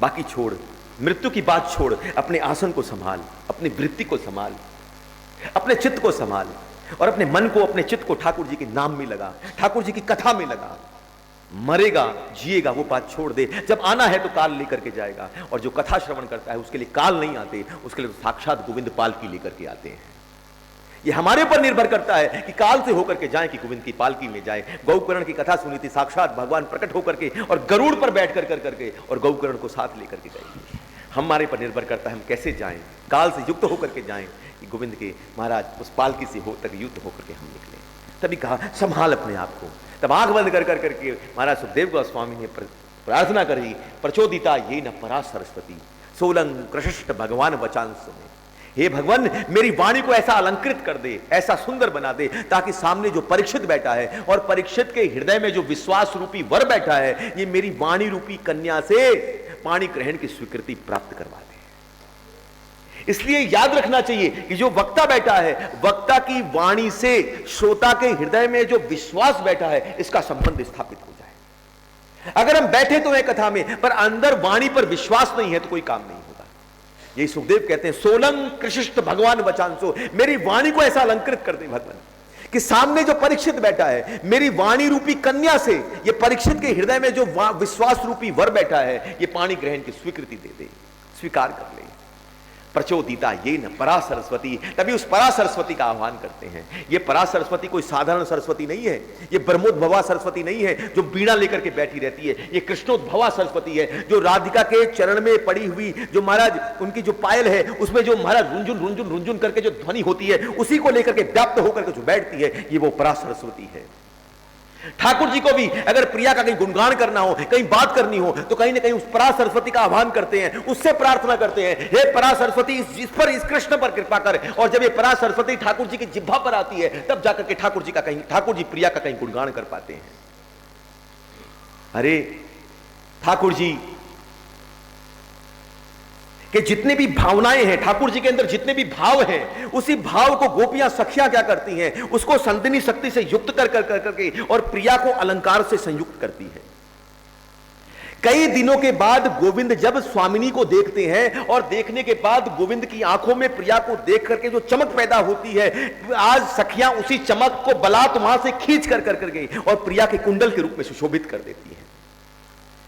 बाकी छोड़, मृत्यु की बात छोड़, अपने आसन को संभाल, अपनी वृत्ति को संभाल, अपने चित्त को संभाल और अपने मन को, अपने चित्त को ठाकुर जी के नाम में लगा, ठाकुर जी की कथा में लगा। मरेगा जिएगा वो बात छोड़ दे। जब आना है तो काल लेकर के जाएगा, और जो कथा श्रवण करता है उसके लिए काल नहीं आते, उसके लिए तो साक्षात गोविंद पालकी लेकर के आते हैं। ये हमारे ऊपर निर्भर करता है कि काल से होकर के जाएं कि गोविंद की पालकी में जाएं। गौकर्ण की कथा सुनी थी, साक्षात भगवान प्रकट होकर के और गरुड़ पर बैठ कर करके और गौकर्ण को साथ लेकर के जाएंगे। हमारे पर निर्भर करता है हम कैसे जाएं, काल से युक्त होकर के जाएं कि गोविंद के महाराज उस पालकी से हो तक युक्त होकर के हम निकले। तभी कहा संभाल अपने आप को। तब आंख बंद कर करके महाराज सुखदेव गोस्वामी ने प्रार्थना करी, प्रचोदिता ये न परा सरस्वती सोलंग कृष्ण भगवान वचांस में। हे भगवान, मेरी वाणी को ऐसा अलंकृत कर दे, ऐसा सुंदर बना दे, ताकि सामने जो परीक्षित बैठा है और परीक्षित के हृदय में जो विश्वास रूपी वर बैठा है, ये मेरी वाणी रूपी कन्या से पाणी ग्रहण की स्वीकृति प्राप्त करवा दे। इसलिए याद रखना चाहिए कि जो वक्ता बैठा है, वक्ता की वाणी से श्रोता के हृदय में जो विश्वास बैठा है, इसका संबंध स्थापित हो जाए। अगर हम बैठे तो है कथा में, पर अंदर वाणी पर विश्वास नहीं है तो कोई काम नहीं होगा। यही सुखदेव कहते हैं, सोलंग कृष्ण भगवान वचांसो, मेरी वाणी को ऐसा अलंकृत कर दे भगवान कि सामने जो परीक्षित बैठा है, मेरी वाणी रूपी कन्या से ये परीक्षित के हृदय में जो विश्वास रूपी वर बैठा है, ये पाणी ग्रहण की स्वीकृति दे दे, स्वीकार कर ले। प्रचोदिता ये न परा सरस्वती, तभी उस परा सरस्वती का आह्वान करते हैं। ये परा सरस्वती कोई साधारण सरस्वती नहीं है, ये ब्रह्मोद्भवा सरस्वती नहीं है जो बीणा लेकर के बैठी रहती है। ये कृष्णोद्भवा सरस्वती है जो राधिका के चरण में पड़ी हुई, जो महाराज उनकी जो पायल है उसमें जो महाराज रुंझुन रुंझुन रुंझुन करके जो ध्वनि होती है, उसी को लेकर के व्याप्त होकर के जो बैठती है, ये वो परा सरस्वती है। ठाकुर जी को भी अगर प्रिया का कहीं गुणगान करना हो, कहीं बात करनी हो, तो कहीं ना कहीं उस परा सरस्वती का आह्वान करते हैं, उससे प्रार्थना करते हैं, हे परा सरस्वती इस पर, इस कृष्ण पर कृपा कर। और जब ये परा सरस्वती ठाकुर जी की जिह्वा पर आती है, तब जाकर के ठाकुर जी प्रिया का कहीं गुणगान कर पाते हैं। अरे ठाकुर जी कि जितने भी भावनाएं हैं, ठाकुर जी के अंदर जितने भी भाव हैं, उसी भाव को गोपियां सखियां क्या करती हैं, उसको संदिनी शक्ति से युक्त कर करके और प्रिया को अलंकार से संयुक्त करती है। कई दिनों के बाद गोविंद जब स्वामिनी को देखते हैं और देखने के बाद गोविंद की आंखों में प्रिया को देख करके जो चमक पैदा होती है, आज सखियां उसी चमक को बलात् वहां से खींच कर करके और प्रिया के कुंडल के रूप में सुशोभित कर देती है।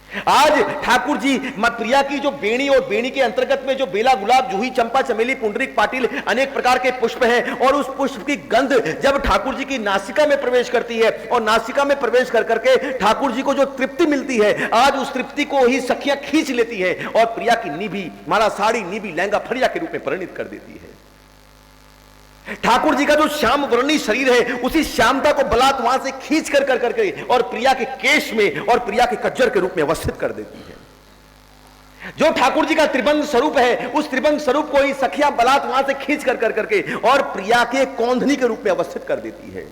आज ठाकुर जी प्रिया की जो बेणी और बेणी के अंतर्गत में जो बेला, गुलाब, जूही, चंपा, चमेली, पुंडरीक, पाटिल अनेक प्रकार के पुष्प हैं, और उस पुष्प की गंध जब ठाकुर जी की नासिका में प्रवेश करती है और नासिका में प्रवेश कर करके ठाकुर जी को जो तृप्ति मिलती है, आज उस तृप्ति को ही सखियां खींच लेती है और प्रिया की निभी, माला साड़ी, निभी लहंगा फरिया के रूप में परिणित कर देती है। ठाकुर जी का जो श्याम वर्णी शरीर है, उसी श्यामता को बलात् वहां से खींच कर करके और प्रिया के केश में और प्रिया के कज्जर के रूप में अवस्थित कर देती है। जो ठाकुर जी का त्रिभंग स्वरूप है, उस त्रिभंग स्वरूप को ही सखियां बलात् वहां से खींच कर करके और प्रिया के कौंधनी के रूप में अवस्थित कर देती है।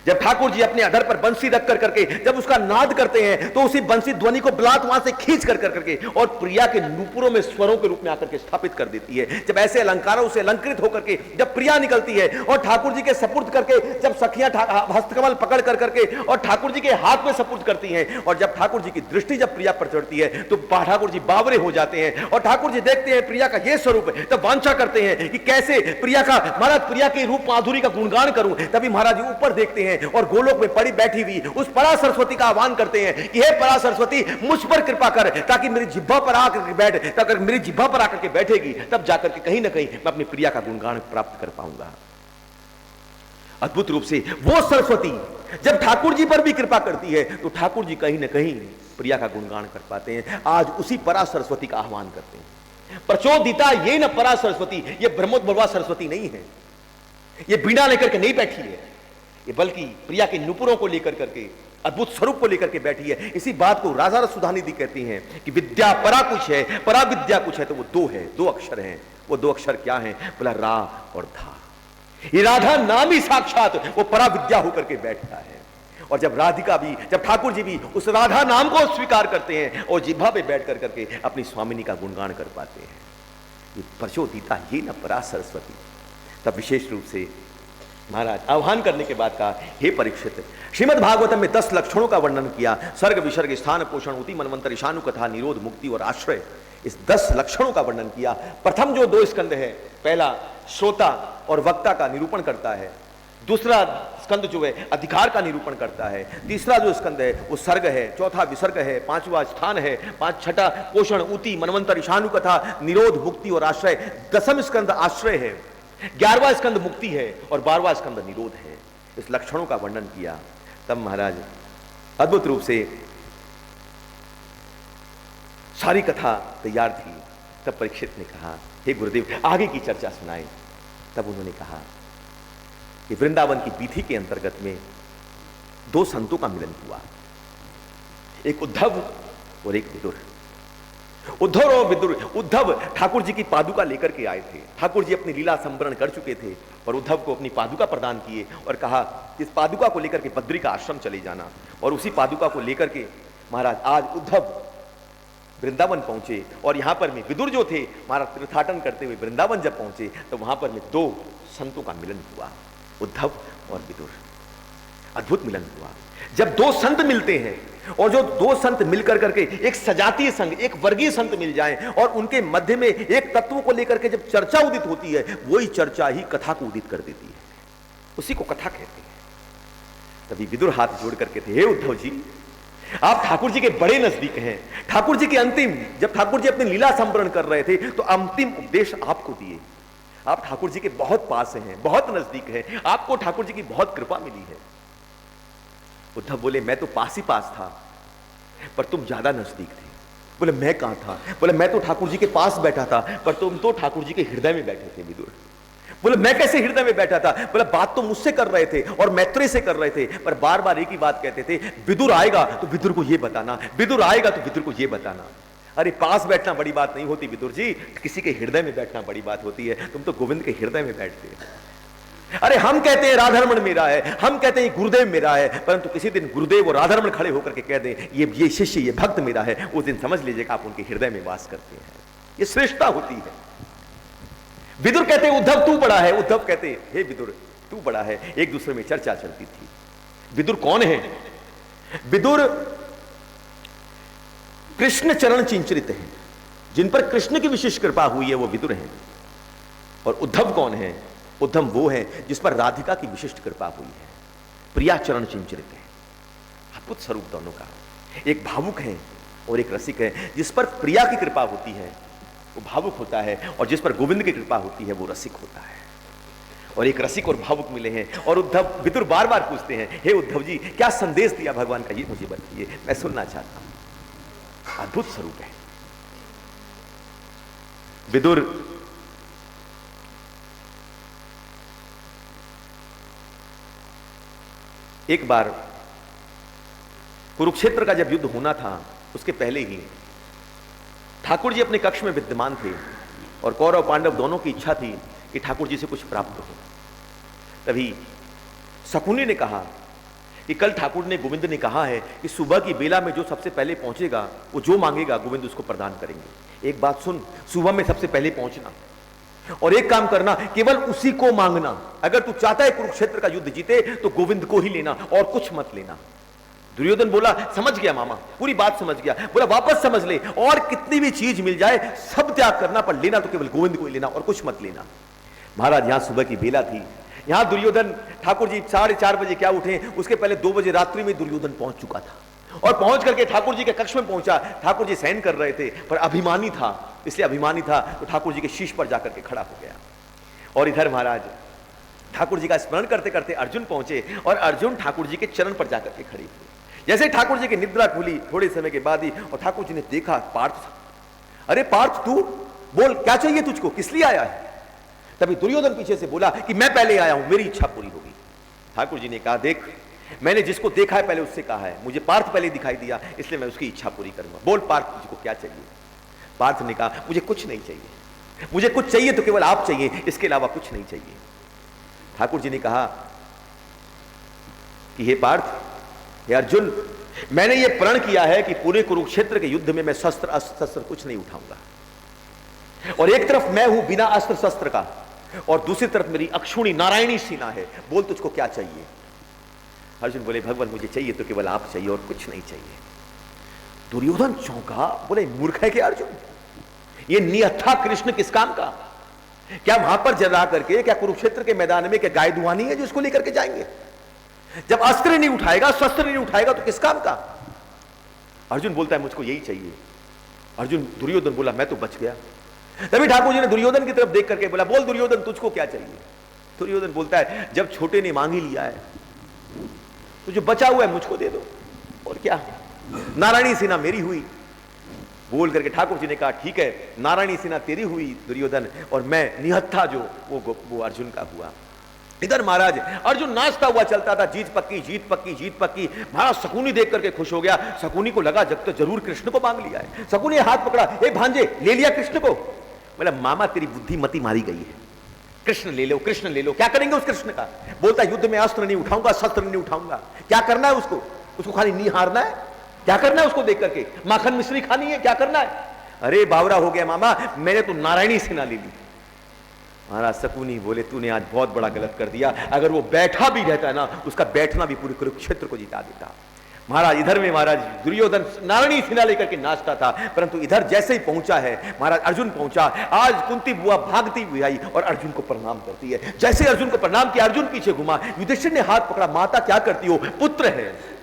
जब ठाकुर जी अपने अधर पर बंसी रख कर करके जब उसका नाद करते हैं, तो उसी बंसी ध्वनि को बलात् वहां से खींच कर करके और प्रिया के नूपुरों में स्वरों के रूप में आकर के स्थापित कर देती है। जब ऐसे अलंकारों से अलंकृत होकर के जब प्रिया निकलती है और ठाकुर जी के सपुर्द करके जब सखियां हस्तकमल पकड़ कर करके और ठाकुर जी के हाथ में सपुर्द करती हैं, और जब ठाकुर जी की दृष्टि जब प्रिया पर चढ़ती है, तो ठाकुर जी बावरे हो जाते हैं और ठाकुर जी देखते हैं प्रिया का ये स्वरूप है, तब वांछा करते हैं कि कैसे प्रिया का, महाराज प्रिया के रूप माधुरी का गुणगान करूं। तभी महाराज जी ऊपर देखते हैं हैं और गोलोक में पड़ी बैठी हुई उस परा सरस्वती का आह्वान करते हैं कि हे परा सरस्वती, मुझ पर कृपा कर, ताकि मेरी जिह्वा पर आकर के बैठ, अगर मेरी जिह्वा पर आकर के बैठेगी तब जाकर के कहीं ना कहीं मैं अपनी प्रिया का गुणगान प्राप्त कर पाऊंगा। अद्भुत रूप से वो सरस्वती जब ठाकुर जी पर भी कृपा करती है तो ठाकुर जी कहीं ना कहीं प्रिया का गुणगान कर पाते हैं। आज उसी परा सरस्वती का आह्वान करते हैं। प्रचोदिता ये न परा सरस्वती, ये ब्रह्मोद्भवा सरस्वती नहीं है, ये बीणा लेकर के नहीं बैठी है, ये बल्कि प्रिया के नुपुरों को लेकर करके, अद्भुत स्वरूप को लेकर के बैठी है। इसी बात को राजा सुधानिधि कहती हैं कि विद्या परा कुछ है, परा विद्या कुछ है तो वो दो है, दो अक्षर हैं। वो दो अक्षर क्या हैं? बोला रा और धा। ये राधा नाम ही साक्षात वो परा विद्या होकर के बैठता है। और जब राधिका भी, जब ठाकुर जी भी उस राधा नाम को स्वीकार करते हैं और जिह्वा पे बैठ कर करके अपनी स्वामिनी का गुणगान कर पाते हैं, ये प्रचोदिता ये न परा सरस्वती। तब विशेष रूप से महाराज आह्वान करने के बाद कहा, हे परीक्षित, श्रीमद् भागवतम में 10 लक्षणों का वर्णन किया। सर्ग विसर्ग स्थान पोषण उति मनवंतर ईशानु कथा निरोध मुक्ति और आश्रय, इस 10 लक्षणों का वर्णन किया। प्रथम जो 2 स्कंद है, पहला श्रोता और वक्ता का निरूपण करता है, दूसरा स्कंद जो है अधिकार का निरूपण करता है, तीसरा जो स्कंद है वो सर्ग है, चौथा विसर्ग है, पांचवा स्थान है, छठा पोषण उति मनवंतर ईशानु कथा निरोध मुक्ति और आश्रय, 10वां स्कंद आश्रय है, 11वां स्कंद मुक्ति है और 12वां स्कंद निरोध है। इस लक्षणों का वर्णन किया। तब महाराज अद्भुत रूप से सारी कथा तैयार थी। तब परीक्षित ने कहा, हे गुरुदेव आगे की चर्चा सुनाए। तब उन्होंने कहा कि वृंदावन की बीथी के अंतर्गत में 2 संतों का मिलन हुआ, एक उद्धव और एक विदुर। उद्धव और विदुर, उद्धव ठाकुर जी की पादुका लेकर के आए थे। ठाकुर जी अपनी लीला संवरण कर चुके थे और उद्धव को अपनी पादुका प्रदान किए और कहा इस पादुका को लेकर के बद्री का आश्रम चले जाना। और उसी पादुका को लेकर के महाराज आज उद्धव वृंदावन पहुंचे और यहां पर में विदुर जो थे महाराज तीर्थाटन करते हुए वृंदावन जब पहुंचे तो वहां पर में 2 संतों का मिलन हुआ, उद्धव और विदुर। अद्भुत मिलन हुआ। जब 2 संत मिलते हैं और जो 2 संत मिलकर करके एक सजातीय संघ, एक वर्गीय संत मिल जाएं और उनके मध्य में एक तत्व को लेकर के जब चर्चा उदित होती है, वही चर्चा ही कथा को उदित कर देती है, उसी को कथा कहते हैं। तभी विदुर हाथ जोड़ करके थे, हे उद्धव जी, आप ठाकुर जी के बड़े नजदीक हैं। ठाकुर जी के अंतिम, जब ठाकुर जी अपनी लीला संवरण कर रहे थे तो अंतिम उपदेश आपको दिए। आप ठाकुर जी के बहुत पास हैं, बहुत नजदीक हैं, आपको ठाकुर जी की बहुत कृपा मिली है। उद्धव बोले, मैं तो पास ही पास था पर तुम ज्यादा नजदीक थे। बोले, मैं कहां था? बोले, मैं तो ठाकुर जी के पास बैठा था पर तुम तो ठाकुर जी के हृदय में बैठे थे। विदुर बोले, मैं कैसे हृदय में बैठा था? बोले, बात तो मुझसे कर रहे थे और मैत्रेय से कर रहे थे, पर बार बार एक ही बात कहते थे, विदुर आएगा तो विदुर को ये बताना, विदुर आएगा तो विदुर को ये बताना। अरे पास बैठना बड़ी बात नहीं होती विदुर जी, किसी के हृदय में बैठना बड़ी बात होती है। तुम तो गोविंद के हृदय में बैठते हैं। अरे हम कहते हैं राधारमण मेरा है, हम कहते हैं गुरुदेव मेरा है, परंतु किसी दिन गुरुदेव और राधारमण खड़े होकर के कह दें ये शिष्य, ये भक्त मेरा है, उस दिन समझ लीजिएगा आप उनके हृदय में वास करते हैं। ये श्रेष्ठता होती है। विदुर कहते हैं उद्धव तू बड़ा है, उद्धव कहते हैं हे विदुर तू बड़ा है। एक दूसरे में चर्चा चलती थी। विदुर कौन है? विदुर कृष्ण चरण चिंचरित हैं, जिन पर कृष्ण की विशेष कृपा हुई है वो विदुर हैं। और उद्धव कौन है? उद्धव वो है जिस पर राधिका की विशिष्ट कृपा हुई है, प्रिया चरण चिंचरित है। अद्भुत स्वरूप दोनों का, एक भावुक है और एक रसिक है। जिस पर प्रिया की कृपा होती है वो भावुक होता है और जिस पर गोविंद की कृपा होती है वो रसिक होता है। और एक रसिक और भावुक मिले हैं। और उद्धव, विदुर बार बार पूछते हैं, हे उद्धव जी क्या संदेश दिया भगवान का, ये मुझे बताइए, मैं सुनना चाहता हूं। अद्भुत स्वरूप है विदुर। एक बार कुरुक्षेत्र का जब युद्ध होना था उसके पहले ही ठाकुर जी अपने कक्ष में विद्यमान थे और कौरव पांडव दोनों की इच्छा थी कि ठाकुर जी से कुछ प्राप्त हो। तभी शकुनी ने कहा कि कल ठाकुर ने, गोविंद ने कहा है कि सुबह की बेला में जो सबसे पहले पहुंचेगा वो जो मांगेगा गोविंद उसको प्रदान करेंगे। एक बात सुन, सुबह में सबसे पहले पहुंचना और एक काम करना, केवल उसी को मांगना। अगर तू चाहता है कुरुक्षेत्र का युद्ध जीते तो गोविंद को ही लेना और कुछ मत लेना। दुर्योधन बोला, समझ गया मामा, पूरी बात समझ गया। बोला, वापस समझ ले, और कितनी भी चीज मिल जाए सब त्याग करना, पर लेना तो केवल गोविंद को ही लेना और कुछ मत लेना। महाराज यहां सुबह की बेला थी, यहां दुर्योधन, ठाकुर जी 4:30 बजे क्या उठे, उसके पहले 2 बजे रात्रि में दुर्योधन पहुंच चुका था और पहुंच करके ठाकुर जी के कक्ष में पहुंचा। ठाकुर जी शयन कर रहे थे, पर अभिमानी था, इसलिए अभिमानी था तो ठाकुर जी के शीश पर जाकर के खड़ा हो गया। और इधर महाराज ठाकुर जी का स्मरण करते करते अर्जुन पहुंचे और अर्जुन ठाकुर जी के चरण पर जाकर के खड़े हुए। जैसे ठाकुर जी की निद्रा खुली थोड़े समय के बाद ही, और ठाकुर जी ने देखा पार्थ, अरे पार्थ तू बोल, क्या चाहिए तुझको, किस लिए आया है? तभी दुर्योधन पीछे से बोला कि मैं पहले आया हूं, मेरी इच्छा पूरी होगी। ठाकुर जी ने कहा, देख मैंने जिसको देखा है पहले उससे कहा है, मुझे पार्थ पहले दिखाई दिया, इसलिए मैं उसकी इच्छा पूरी करूंगा। बोल पार्थ तुझको क्या चाहिए? पार्थ ने कहा, मुझे कुछ नहीं चाहिए, मुझे कुछ चाहिए तो केवल आप चाहिए, इसके अलावा कुछ नहीं चाहिए। ठाकुर जी ने कहा कि हे पार्थ, हे अर्जुन, मैंने ये प्रण किया है कि पूरे कुरुक्षेत्र के युद्ध में मैं शस्त्र अस्त्र शस्त्र कुछ नहीं उठाऊंगा, और एक तरफ मैं हूं बिना अस्त्र शस्त्र का और दूसरी तरफ मेरी अक्षुणी नारायणी सेना है, बोल तुझको क्या चाहिए? अर्जुन बोले, भगवान मुझे चाहिए तो केवल आप चाहिए और कुछ नहीं चाहिए। दुर्योधन चौंका, बोले मूर्ख है क्या अर्जुन, ये निहत्था कृष्ण किस काम का? क्या वहां पर जला करके, क्या कुरुक्षेत्र के मैदान में क्या गाय दुहानी है जो इसको लेकर के जाएंगे? जब अस्त्र नहीं उठाएगा, शस्त्र नहीं उठाएगा तो किस काम का? अर्जुन बोलता है मुझको यही चाहिए। अर्जुन, दुर्योधन बोला मैं तो बच गया। तभी ठाकुर जी ने दुर्योधन की तरफ देख करके बोला, बोल दुर्योधन तुझको क्या चाहिए? दुर्योधन बोलता है, जब छोटे ने मांग ही लिया है तो जो बचा हुआ है मुझको दे दो, और क्या, नारायणी सेना मेरी हुई। बोल करके ठाकुर जी ने कहा, ठीक है नारायणी सेना तेरी हुई दुर्योधन, और मैं निहत्था जो वो अर्जुन का हुआ। इधर महाराज अर्जुन नाचता हुआ चलता था, जीत पक्की जीत पक्की जीत पक्की। महाराज शकुनी देख करके खुश हो गया। शकुनी को लगा जब तो जरूर कृष्ण को मांग लिया है। शकुनी ने हाथ पकड़ा, ए भांजे ले लिया कृष्ण को? बोला मामा तेरी बुद्धि मती मारी गई है, कृष्ण ले लो कृष्ण ले लो। क्या करेंगे उस कृष्ण का? बोलता युद्ध में अस्त्र नहीं उठाऊंगा, शस्त्र नहीं उठाऊंगा। क्या करना है उसको? उसको खाली नी हारना है? क्या करना है उसको देख करके? माखन मिश्री खानी है? क्या करना है? अरे बावरा हो गया मामा, मैंने तो नारायणी सेना ले ली। महाराज शकुनी बोले तूने आज बहुत बड़ा गलत कर दिया, अगर वो बैठा भी रहता है ना, उसका बैठना भी पूरे कुरुक्षेत्र को जिता देता। महाराज इधर में महाराज दुर्योधन नारायणी सेना लेकर के नाचता था, परंतु इधर जैसे ही पहुंचा है महाराज अर्जुन पहुंचा। आज कुंती बुआ भागती हुई आई और अर्जुन को प्रणाम करती है। जैसे अर्जुन को प्रणाम किया, अर्जुन पीछे घुमा, युधिष्ठिर ने हाथ पकड़ा, माता क्या करती हो? पुत्र है।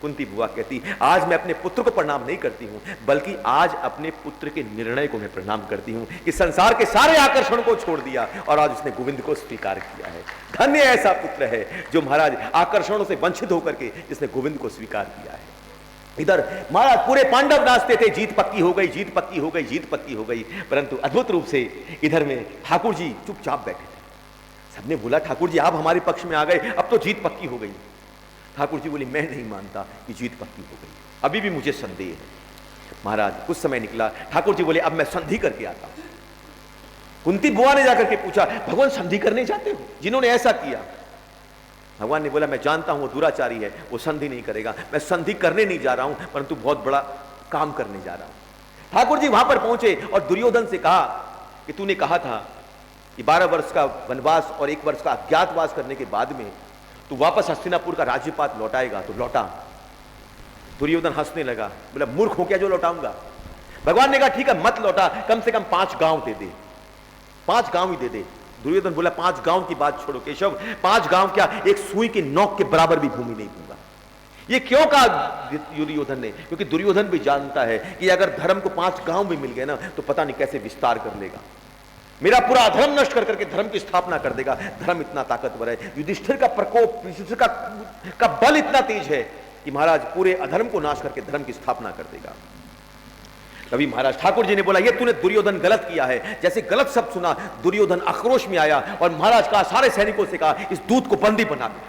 कुंती बुआ कहती, आज मैं अपने पुत्र को प्रणाम नहीं करती हूं, बल्कि आज अपने पुत्र के निर्णय को मैं प्रणाम करती हूं कि संसार के सारे आकर्षण को छोड़ दिया और आज उसने गोविंद को स्वीकार किया है। धन्य ऐसा पुत्र है जो महाराज आकर्षणों से वंचित होकर के जिसने गोविंद को स्वीकार किया है। इधर महाराज पूरे पांडव नाचते थे, जीत पक्की हो गई जीत पक्की हो गई जीत पक्की हो गई, परंतु अद्भुत रूप से इधर में ठाकुर जी चुपचाप बैठे थे। सबने बोला ठाकुर जी आप हमारे पक्ष में आ गए, अब तो जीत पक्की हो गई। ठाकुर जी बोले मैं नहीं मानता कि जीत पक्की हो गई, अभी भी मुझे संदेह है। महाराज कुछ समय निकला, ठाकुर जी बोले अब मैं संधि करके आता हूं। कुंती बुआ ने जाकर के पूछा, भगवान संधि करने जाते हो? जिन्होंने ऐसा किया, भगवान ने बोला मैं जानता हूं वो दुराचारी है, वो संधि नहीं करेगा। मैं संधि करने नहीं जा रहा हूं, परंतु बहुत बड़ा काम करने जा रहा हूं। ठाकुर जी वहां पर पहुंचे और दुर्योधन से कहा कि तूने कहा था कि 12 वर्ष का वनवास और 1 वर्ष का अज्ञातवास करने के बाद में तू वापस हस्तिनापुर का राज्यपाट लौटाएगा, तो लौटा। दुर्योधन हंसने लगा, बोला मूर्ख हो क्या जो लौटाऊंगा? भगवान ने कहा ठीक है मत लौटा, कम से कम 5 गांव दे दे, 5 गांव ही दे दे। दुर्योधन बोला 5 गांव की बात छोड़ो केशव, 5 गांव क्या, एक सुई की नोक के बराबर भी भूमि नहीं दूंगा। ये क्यों कहा दुर्योधन ने? क्योंकि दुर्योधन भी जानता है कि अगर धर्म को 5 गांव भी मिल गए ना तो पता नहीं कैसे विस्तार कर लेगा, मेरा पूरा अधर्म नष्ट कर करके धर्म की स्थापना कर देगा। धर्म इतना ताकतवर है, युधिष्ठिर का प्रकोप, युधिष्ठिर का बल इतना तेज है कि महाराज पूरे अधर्म को नाश करके धर्म की स्थापना कर देगा। तभी महाराज ठाकुर जी ने बोला ये तूने दुर्योधन गलत किया है। जैसे गलत शब्द सुना दुर्योधन आक्रोश में आया और महाराज कहा सारे सैनिकों से कहा इस दूत को बंदी बना दो।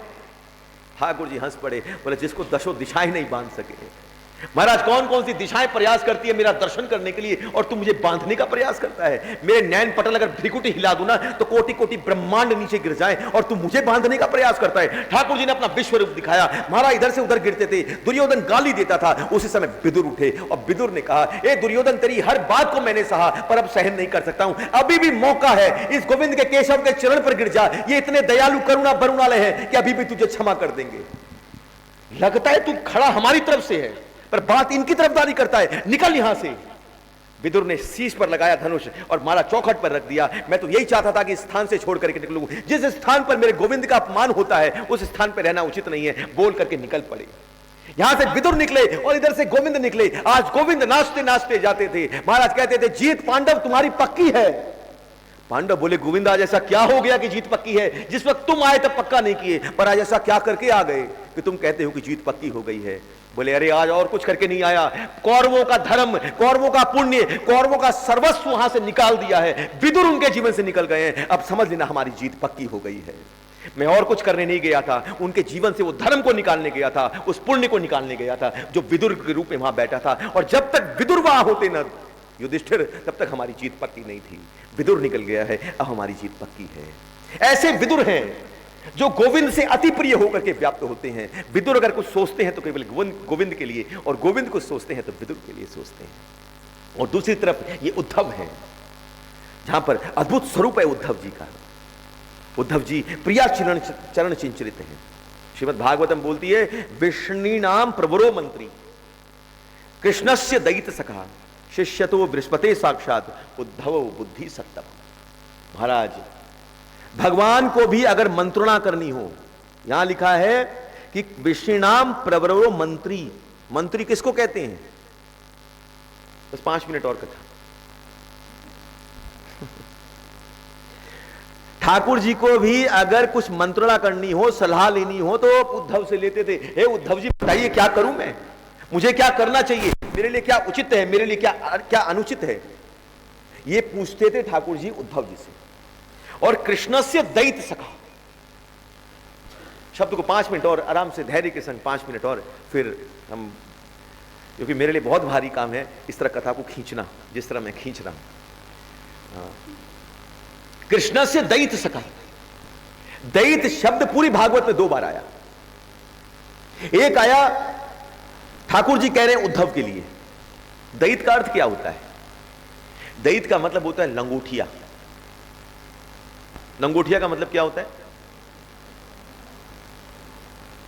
ठाकुर जी हंस पड़े, बोले जिसको 10 दिशाएं नहीं बांध सके। महाराज कौन कौन सी दिशाएं प्रयास करती है मेरा दर्शन करने के लिए, और तू मुझे बांधने का प्रयास करता है। मेरे नैन पटल अगर भ्रिकुटी हिला दूं ना तो कोटि कोटि ब्रह्मांड नीचे गिर जाए, और तू मुझे बांधने का प्रयास करता है। ठाकुर जी ने अपना विश्व रूप दिखाया। महाराज इधर से उधर गिरते थे, दुर्योधन गाली देता था। उसी समय विदुर उठे और विदुर ने कहा ए दुर्योधन तेरी हर बात को मैंने सहा, पर अब सहन नहीं कर सकता हूं, अभी भी मौका है, इस गोविंद के केशव के चरण पर गिर जा। ये इतने दयालु करुणा बरुणालय है कि अभी भी तुझे क्षमा कर देंगे। लगता है तू खड़ा हमारी तरफ से है, पर बात इनकी तरफदारी करता है, निकल यहां से। विदुर ने शीश पर लगाया धनुष और मारा चौखट पर रख दिया। मैं तो यही चाहता था कि इस स्थान से छोड़ करके निकलूं। जिस स्थान पर मेरे गोविंद का अपमान होता है उस स्थान पर रहना उचित नहीं है, बोल करके निकल पड़े। यहां से विदुर निकले और इधर से गोविंद निकले। आज गोविंद नाचते नाचते जाते थे। महाराज कहते थे जीत पांडव तुम्हारी पक्की है। पांडव बोले गोविंद आज ऐसा क्या हो गया कि जीत पक्की है? जिस वक्त तुम आए तब पक्का नहीं किए, पर आज ऐसा क्या करके आ गए कि तुम कहते हो कि जीत पक्की हो गई है? बोले अरे आज और कुछ करके नहीं आया, कौरवों का धर्म, कौरवों का पुण्य, कौरवों का सर्वस्व वहां से निकाल दिया है। विदुर उनके जीवन से निकल गए हैं, अब समझ लेना हमारी जीत पक्की हो गई है। मैं और कुछ करने नहीं गया था, उनके जीवन से वो धर्म को निकालने गया था, उस पुण्य को निकालने गया था जो विदुर के रूप में वहां बैठा था। और जब तक विदुर वहां होते न युधिष्ठिर, तब तक हमारी जीत पक्की नहीं थी। विदुर निकल गया है, अब हमारी जीत पक्की है। ऐसे विदुर हैं जो गोविंद से अति प्रिय होकर के व्याप्त होते हैं। विदुर अगर कुछ सोचते हैं तो केवल गोविंद के लिए, और गोविंद कुछ सोचते हैं तो विदुर के लिए सोचते हैं। और दूसरी तरफ ये उद्धव है, जहां पर अद्भुत स्वरूप है उद्धव जी का। उद्धव जी प्रिया चरण चिंचरित हैं। श्रीमद् भागवतम बोलती है विष्णु नाम प्रवरो मंत्री कृष्णस्य दयित सखा शिष्यतो बृहस्पति साक्षात उद्धव बुद्धि सत्तम। महाराज भगवान को भी अगर मंत्रणा करनी हो, यहां लिखा है कि विष्णुनाम प्रवरो मंत्री। मंत्री किसको कहते हैं? बस 5 मिनट और कथा। ठाकुर जी को भी अगर कुछ मंत्रणा करनी हो, सलाह लेनी हो, तो उद्धव से लेते थे। हे उद्धव जी बताइए क्या करूं मैं, मुझे क्या करना चाहिए, मेरे लिए क्या उचित है, मेरे लिए क्या अनुचित है, ये पूछते थे ठाकुर जी उद्धव जी से। और कृष्ण से दैत सखा शब्द को 5 मिनट और आराम से धैर्य के संग 5 मिनट और फिर हम, क्योंकि मेरे लिए बहुत भारी काम है इस तरह कथा को खींचना जिस तरह मैं खींच रहा हूं। कृष्ण से दैत सखा। दैत शब्द पूरी भागवत में 2 बार आया। एक आया ठाकुर जी कह रहे हैं उद्धव के लिए। दैत का अर्थ क्या होता है? दैत का मतलब होता है लंगोटिया। लंगोटिया का मतलब क्या होता है?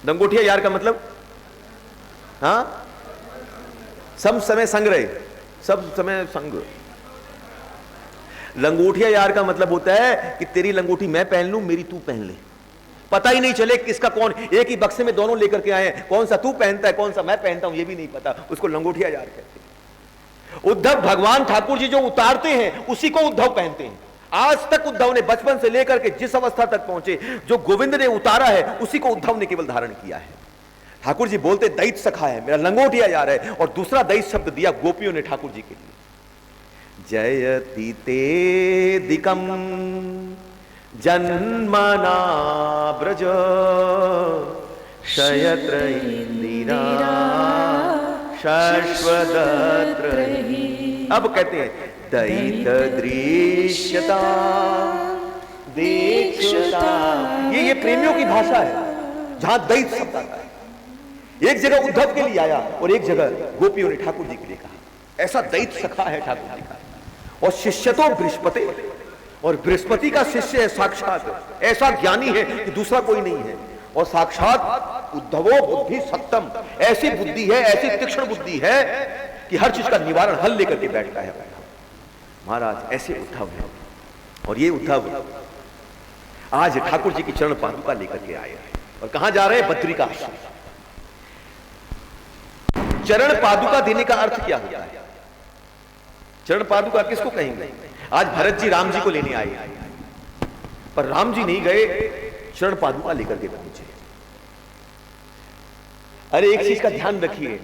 लंगोटिया यार का मतलब, हां, सब समय संग्रह, सब समय संग। लंगोटिया यार का मतलब होता है कि तेरी लंगोटी मैं पहन लूं, मेरी तू पहन ले, पता ही नहीं चले किसका कौन। एक ही बक्से में दोनों लेकर के आए हैं, कौन सा तू पहनता है कौन सा मैं पहनता हूं ये भी नहीं पता, उसको लंगोटिया यार कहते हैं। उद्धव भगवान ठाकुर जी जो उतारते हैं उसी को उद्धव पहनते हैं। आज तक उद्धव ने बचपन से लेकर के जिस अवस्था तक पहुंचे, जो गोविंद ने उतारा है उसी को उद्धव ने केवल धारण किया है। ठाकुर जी बोलते दैत सखा है, मेरा लंगोटिया यार है। और दूसरा दैत शब्द दिया गोपियों ने ठाकुर जी के लिए। जयति तेदिकम जन्मना ब्रज शयत्र इंदिरा शाश्वतत्र। अब कहते हैं दैत दृश्यता देखता। ये प्रेमियों की भाषा है जहां दैत शब्द आता है। एक जगह उद्धव के लिए आया और एक जगह गोपियों ने ठाकुर जी के लिए कहा। ऐसा दैत सखा है ठाकुर जी का। और शिष्य तो बृहस्पति, और बृहस्पति का शिष्य है साक्षात। ऐसा ज्ञानी है कि दूसरा कोई नहीं है। और साक्षात उद्धवो बुद्धि सत्तम, ऐसी बुद्धि है, ऐसी तीक्ष्ण बुद्धि है कि हर चीज का निवारण हल लेकर के बैठता है। महाराज ऐसे उद्धव है। और ये उद्धव आज ठाकुर जी की चरण पादुका लेकर के आए हैं। और कहां जा रहे हैं? बद्री का आश्रम। चरण पादुका देने का अर्थ क्या होता है? चरण पादुका किसको कहेंगे? आज भरत जी राम जी को लेने आए, पर राम जी नहीं गए, चरण पादुका लेकर के पहुंचे। अरे एक चीज का ध्यान रखिए,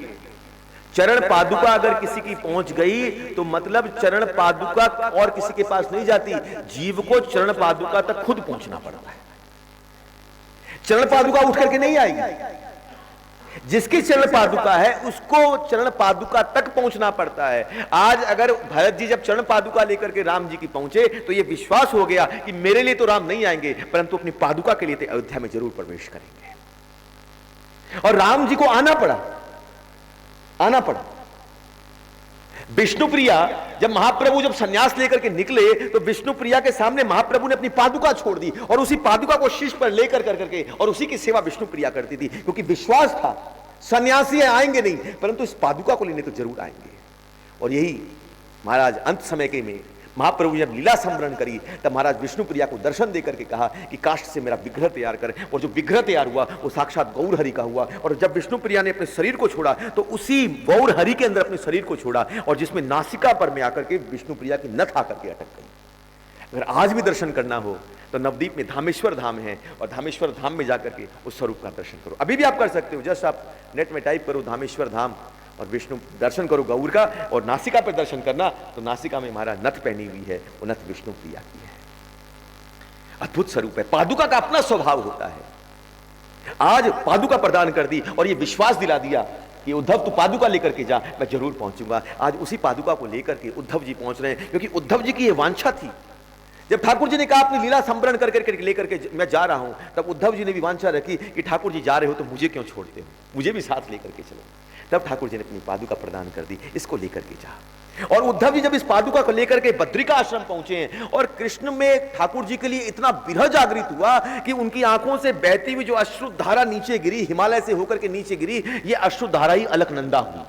चरण पादुका अगर किसी की पहुंच गई तो मतलब चरण पादुका और किसी के पास नहीं जाती, जीव को चरण पादुका तक खुद पहुंचना पड़ता है। चरण पादुका उठ करके नहीं आएगी। जिसकी चरण पादुका है उसको चरण पादुका तक पहुंचना पड़ता है। आज अगर भरत जी जब चरण पादुका लेकर के राम जी की पहुंचे तो यह विश्वास हो गया कि मेरे लिए तो राम नहीं आएंगे, परंतु अपनी पादुका के लिए तो अयोध्या में जरूर प्रवेश करेंगे। और राम जी को आना पड़ा। विष्णुप्रिया जब महाप्रभु जब सन्यास लेकर के निकले तो विष्णुप्रिया के सामने महाप्रभु ने अपनी पादुका छोड़ दी और उसी पादुका को शीश पर लेकर करके और उसी की सेवा विष्णुप्रिया करती थी, क्योंकि विश्वास था सन्यासी आएंगे नहीं, परंतु इस पादुका को लेने तो जरूर आएंगे। और यही महाराज अंत समय के में महाप्रभु ने जब लीला संवरण करी तब महाराज विष्णु प्रिया को दर्शन देकर के कहा कि काष्ठ से मेरा विग्रह तैयार कर, और जो विग्रह तैयार हुआ वो साक्षात गौर हरि का हुआ। और जब विष्णु प्रिया ने अपने शरीर को छोड़ा तो उसी गौर हरि के अंदर अपने शरीर को छोड़ा, और जिसमें नासिका पर में आकर के विष्णु प्रिया की नथ आकर के अटक गई। अगर आज भी दर्शन करना हो तो नवदीप में धामेश्वर धाम है, और धामेश्वर धाम में जाकर के उस स्वरूप का दर्शन करो। अभी भी आप कर सकते हो, जस्ट आप नेट में टाइप करो धामेश्वर धाम और विष्णु दर्शन करो गौर का, और नासिका पर दर्शन करना तो नासिका में महाराज नथ पहनी हुई है, वो नथ विष्णु प्रिया की है। अद्भुत स्वरूप है। पादुका का अपना स्वभाव होता है। आज पादुका प्रदान कर दी और ये विश्वास दिला दिया कि उद्धव तू पादुका लेकर के जा, मैं जरूर पहुंचूंगा। आज उसी पादुका को लेकर के उद्धव जी पहुंच रहे हैं, क्योंकि उद्धव जी की ये वांछा थी। जब ठाकुर जी ने कहा अपनी लीला संवरण करके लेकर के मैं जा रहा हूं, तब उद्धव जी ने भी वांछा रखी कि ठाकुर जी जा रहे हो तो मुझे क्यों छोड़ते हो, मुझे भी साथ लेकर के चलो। तब ठाकुर जी ने अपनी पादुका प्रदान कर दी, इसको लेकर के जा। और उद्धव जी जब इस पादुका को लेकर के बद्रिका आश्रम पहुंचे हैं, और कृष्ण में ठाकुर जी के लिए इतना विरह जागृत हुआ कि उनकी आंखों से बहती हुई जो अश्रुधारा नीचे गिरी, हिमालय से होकर के नीचे गिरी, ये अश्रुधारा ही अलकनंदा हुई।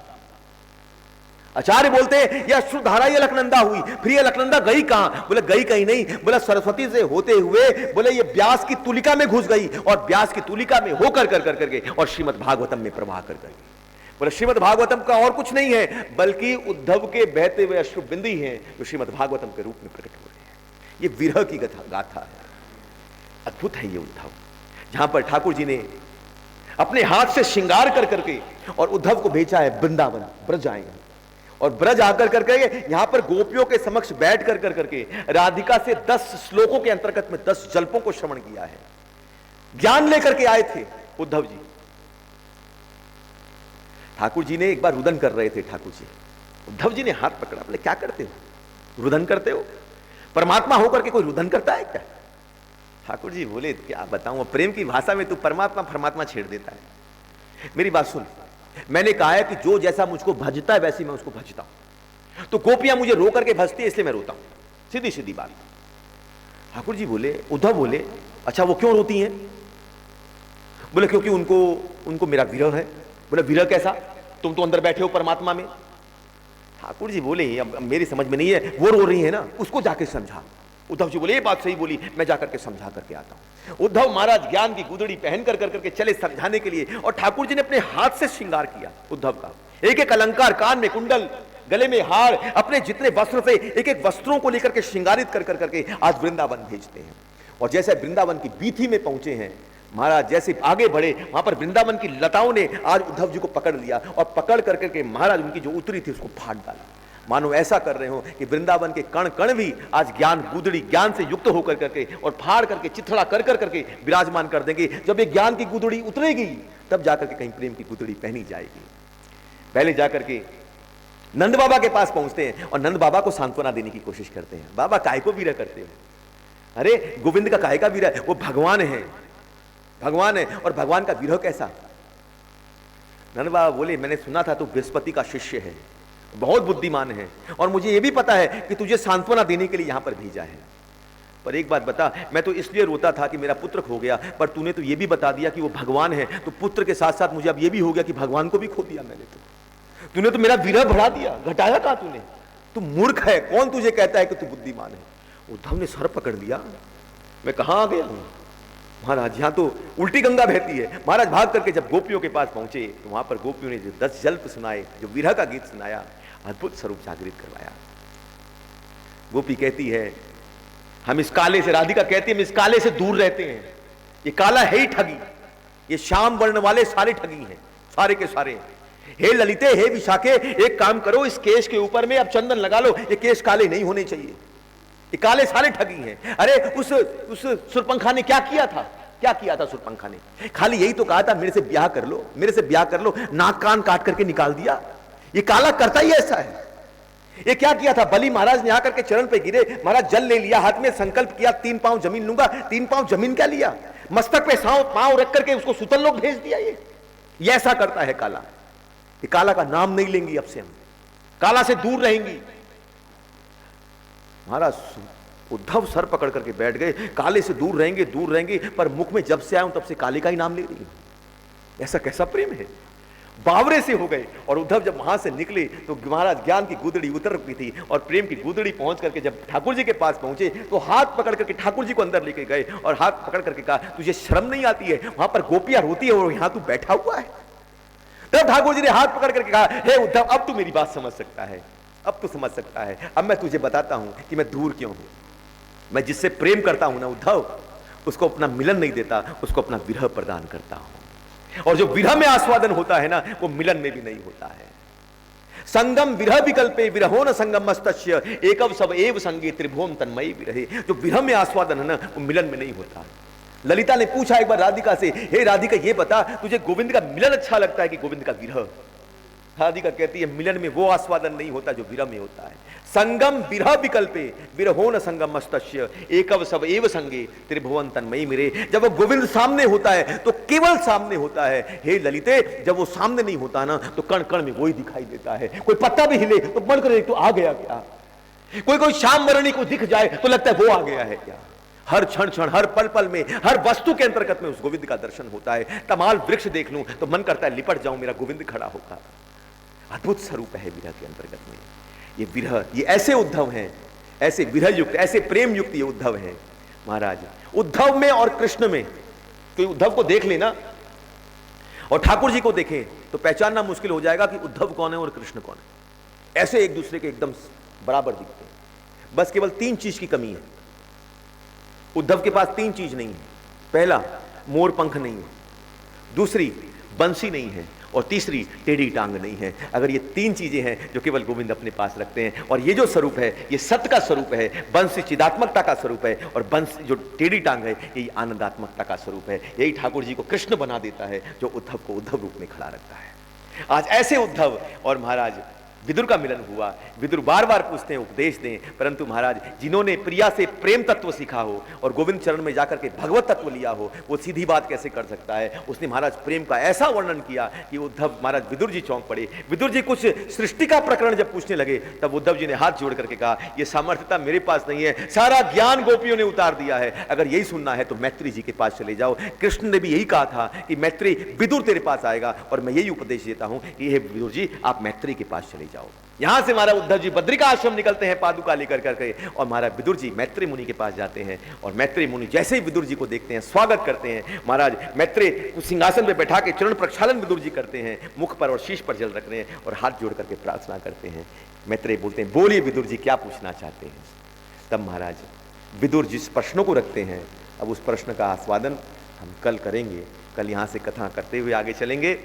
आचार्य बोलते हैं ये अश्रुधारा ही अलकनंदा हुई। फिर ये अलकनंदा गई कहां? बोले गई कहीं नहीं, बोला सरस्वती से होते हुए बोले ये व्यास की तुलिका में घुस गई, और व्यास की तुलिका में होकर कर कर करके और श्रीमद् भागवतम में प्रवाह कर गई। बोले श्रीमद् भागवतम का और कुछ नहीं है बल्कि उद्धव के बहते हुए अश्रु बिंदी हैं जो श्रीमद् भागवतम के रूप में प्रकट हो रहे हैं। ये विरह की गाथा है। अद्भुत है ये उद्धव, जहां पर ठाकुर जी ने अपने हाथ से श्रृंगार कर करके और उद्धव को भेजा है वृंदावन, ब्रज आए हैं। और ब्रज आकर करके यहां पर गोपियों के समक्ष बैठ कर करके राधिका से 10 श्लोकों के अंतर्गत में 10 जल्पों को श्रवण किया है। ज्ञान लेकर के आए थे उद्धव जी। ठाकुर जी ने एक बार रुदन कर रहे थे, ठाकुर जी उद्धव जी ने हाथ पकड़ा, बोले क्या करते हो, रुदन करते हो? परमात्मा होकर के कोई रुदन करता है क्या? ठाकुर जी बोले क्या बताऊं, प्रेम की भाषा में तू परमात्मा परमात्मा छेड़ देता है। मेरी बात सुन, मैंने कहा है कि जो जैसा मुझको भजता है वैसी मैं उसको भजता हूं। तो गोपियां मुझे रो करके भजती है इसलिए मैं रोता हूं, सीधी सीधी बात। ठाकुर जी बोले, उद्धव बोले अच्छा वो क्यों रोती हैं? बोले क्योंकि उनको मेरा विरह है। बोले विरह कैसा? तुम तो अंदर बैठे हो परमात्मा में। ठाकुर जी बोले अब मेरी समझ में नहीं है, वो रो रही है ना, उसको जाके समझा। उद्धव जी बोले ये बात सही बोली, मैं जाकर के समझा करके आता हूं। उद्धव महाराज ज्ञान की गुदड़ी पहन कर करके चले समझाने के लिए, और ठाकुर जी ने अपने हाथ से श्रृंगार किया उद्धव का। एक एक अलंकार, कान में कुंडल, गले में हार, अपने जितने वस्त्र थे एक एक वस्त्रों को लेकर के श्रृंगारित कर करके आज वृंदावन भेजते हैं। और जैसे वृंदावन की बीथी में पहुंचे हैं महाराज, जैसे आगे बढ़े वहां पर वृंदावन की लताओं ने आज उद्धव जी को पकड़ लिया, और पकड़ करके महाराज उनकी जो उतरी थी उसको फाड़ डाला। मानो ऐसा कर रहे हो कि वृंदावन के कण कण भी आज ज्ञान गुदड़ी, ज्ञान से युक्त होकर करके और फाड़ करके चिथड़ा कर करके विराजमान कर देंगे। जब ये ज्ञान की गुदड़ी उतरेगी तब जाकर के कहीं प्रेम की गुदड़ी पहनी जाएगी। पहले जाकर के नंद बाबा के पास पहुंचते हैं और नंद बाबा को सांत्वना देने की कोशिश करते हैं। बाबा काय को विरह करते हो? अरे गोविंद का काय का विरह? वो भगवान है, भगवान है, और भगवान का विरह कैसा? नंद बाबा बोले मैंने सुना था तू बृहस्पति का शिष्य है, बहुत बुद्धिमान है, और मुझे यह भी पता है कि तुझे सांत्वना देने के लिए यहां पर भेजा है। पर एक बात बता, मैं तो इसलिए रोता था कि मेरा पुत्र खो गया, पर तूने तो यह भी बता दिया कि वो भगवान है, तो पुत्र के साथ साथ मुझे अब यह भी हो गया कि भगवान को भी खो दिया मैंने। तूने तो मेरा विरह बढ़ा दिया, घटाया कहां तूने? तू मूर्ख है, कौन तुझे कहता है कि तू बुद्धिमान है? उद्धव ने सर पकड़ लिया, मैं कहां आ गया हूं महाराज, यहां तो उल्टी गंगा बहती है। महाराज भाग करके जब गोपियों के पास पहुंचे तो वहां पर गोपियों ने जो 10 जल्प सुनाए, जो विरह का गीत सुनाया, अद्भुत स्वरूप जागृत करवाया। गोपी कहती है हम इस काले से, राधिका कहती है हम इस काले से दूर रहते हैं, ये काला है ही ठगी, ये श्याम वर्ण वाले सारे ठगी हैं, सारे के सारे। हे ललिते, हे विशाखे, एक काम करो, इस केश के ऊपर में अब चंदन लगा लो, ये केश काले नहीं होने चाहिए, ये काले सारे ठगी हैं। अरे उस सुरपंखा ने क्या किया था? क्या किया था सुरपंखा ने? खाली यही तो कहा था मेरे से ब्याह कर लो, मेरे से ब्याह कर लो, नाक कान काट करके निकाल दिया। ये काला करता ही ऐसा है। ये क्या किया था? बलि महाराज ने आकर के चरण पे गिरे, महाराज जल ले लिया, हाथ में संकल्प किया 3 पांव जमीन लूंगा। 3 पांव जमीन क्या लिया? मस्तक पे पांव रख करके उसको सुतल लोग भेज दिया। ये ऐसा करता है काला। ये काला का नाम नहीं लेंगी अब से, हम काला से दूर रहेंगी। महाराज उद्धव सर पकड़ करके बैठ गए, काले से दूर रहेंगे, दूर रहेंगे, पर मुख में जब से आया हूं तब से काले का ही नाम ले रही हूं। ऐसा कैसा प्रेम है? बावरे से हो गए। और उद्धव जब वहां से निकले तो महाराज ज्ञान की गुदड़ी उतर रखी थी और प्रेम की गुदड़ी पहुंच करके जब ठाकुर जी के पास पहुंचे तो हाथ पकड़ करके ठाकुर जी को अंदर लेके गए और हाथ पकड़ करके कहा, तुझे शर्म नहीं आती है? वहां पर गोपियां रोती है और यहां तू बैठा हुआ है। तब ठाकुर जी ने हाथ पकड़ करके कहा, हे उद्धव, अब तू मेरी बात समझ सकता है, अब तू समझ सकता है। अब मैं तुझे बताता हूं कि मैं दूर क्यों हूं। मैं जिससे प्रेम करता हूं ना उद्धव, उसको अपना मिलन नहीं देता, उसको अपना विरह प्रदान करता हूं। और जो विरह में आस्वादन होता है ना, वो मिलन में भी नहीं होता है। संगम विरह विकल्पे विरहो न संगम मस्तस्य एकव सब एव संगे त्रिभुवन तन्मयी विरहे। जो विरह में आस्वादन है ना, वो मिलन में नहीं होता। ललिता ने पूछा एक बार राधिका से, हे राधिका ये बता, तुझे गोविंद का मिलन अच्छा लगता है कि गोविंद का विरह? राधिका कहती है, मिलन में वो आस्वादन नहीं होता जो विरह में होता है। संगम विरह विकल्पे विरहो न संगम मस्तस्य एकव सब एव संगे त्रिभुवन तन्मयी मिरे। जब वो गोविंद सामने होता है तो केवल सामने होता है। हे ललिते, जब वो सामने नहीं होता ना तो कण कण में वही दिखाई देता है। कोई पत्ता भी हिले तो मन करे तो आ गया क्या? कोई श्याम वरणी को दिख जाए तो लगता है वो आ गया है क्या? हर क्षण क्षण, हर पल पल में, हर वस्तु के अंतर्गत में उस गोविंद का दर्शन होता है। तमाल वृक्ष देख लूं तो मन करता है लिपट जाऊं, मेरा गोविंद खड़ा होगा। अद्भुत स्वरूप है विरह के अंतर्गत में। ये विरह, ये ऐसे उद्धव हैं, ऐसे विरह युक्त, ऐसे प्रेम युक्त ये उद्धव हैं महाराज। उद्धव में और कृष्ण में, तो उद्धव को देख लेना और ठाकुर जी को देखें तो पहचानना मुश्किल हो जाएगा कि उद्धव कौन है और कृष्ण कौन है। ऐसे एक दूसरे के एकदम बराबर दिखते हैं। बस केवल 3 चीज की कमी है। उद्धव के पास 3 चीज नहीं है। पहला, मोर पंख नहीं है, दूसरी बंसी नहीं है, और तीसरी टेढ़ी टांग नहीं है। अगर ये 3 चीजें हैं जो केवल गोविंद अपने पास रखते हैं, और ये जो स्वरूप है ये सत्य का स्वरूप है, बंसी चिदात्मकता का स्वरूप है, और बंसी जो टेढ़ी टांग है यही आनंदात्मकता का स्वरूप है। यही ठाकुर जी को कृष्ण बना देता है, जो उद्धव को उद्धव रूप में खड़ा रखता है। आज ऐसे उद्धव और महाराज विदुर का मिलन हुआ। विदुर बार बार पूछते हैं उपदेश दें, परंतु महाराज जिन्होंने प्रिया से प्रेम तत्व सीखा हो और गोविंद चरण में जाकर के भगवत तत्व लिया हो, वो सीधी बात कैसे कर सकता है? उसने महाराज प्रेम का ऐसा वर्णन किया कि उद्धव महाराज विदुर जी चौंक पड़े। विदुर जी कुछ सृष्टि का प्रकरण जब पूछने लगे तब उद्धव जी ने हाथ जोड़ करके कहा, ये सामर्थ्यता मेरे पास नहीं है, सारा ज्ञान गोपियों ने उतार दिया है। अगर यही सुनना है तो मैत्री जी के पास चले जाओ। कृष्ण ने भी यही कहा था कि मैत्री विदुर तेरे पास आएगा, और मैं यही उपदेश देता हूं कि हे विदुर जी, आप मैत्री के पास चले जाओ। यहां से महाराज उद्धव जी बद्रिका आश्रम निकलते हैं पादुका लेकर करके, और महाराज विदुर जी मैत्री मुनि के पास जाते हैं। और मैत्री मुनि जैसे ही विदुर जी को देखते हैं स्वागत करते हैं। महाराज मैत्री सिंहासन पे बैठा के चरण प्रक्षालन विदुर जी करते हैं, मुख पर और शीश पर जल रख रहे हैं और हाथ जोड़ करके प्रार्थना करते हैं। मैत्री बोलते हैं, बोलिए विदुर जी, क्या पूछना चाहते हैं? तब महाराज विदुर जिस प्रश्नों को रखते हैं, अब उस प्रश्न का आस्वादन हम कल करेंगे। कल यहाँ से कथा करते हुए आगे चलेंगे,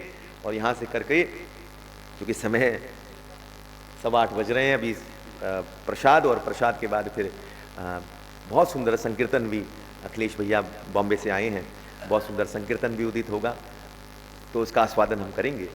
और यहाँ से करके क्योंकि समय 7:15 बज रहे हैं अभी, प्रसाद, और प्रसाद के बाद फिर बहुत सुंदर संकीर्तन भी, अखिलेश भैया बॉम्बे से आए हैं, बहुत सुंदर संकीर्तन भी उदित होगा, तो उसका आस्वादन हम करेंगे।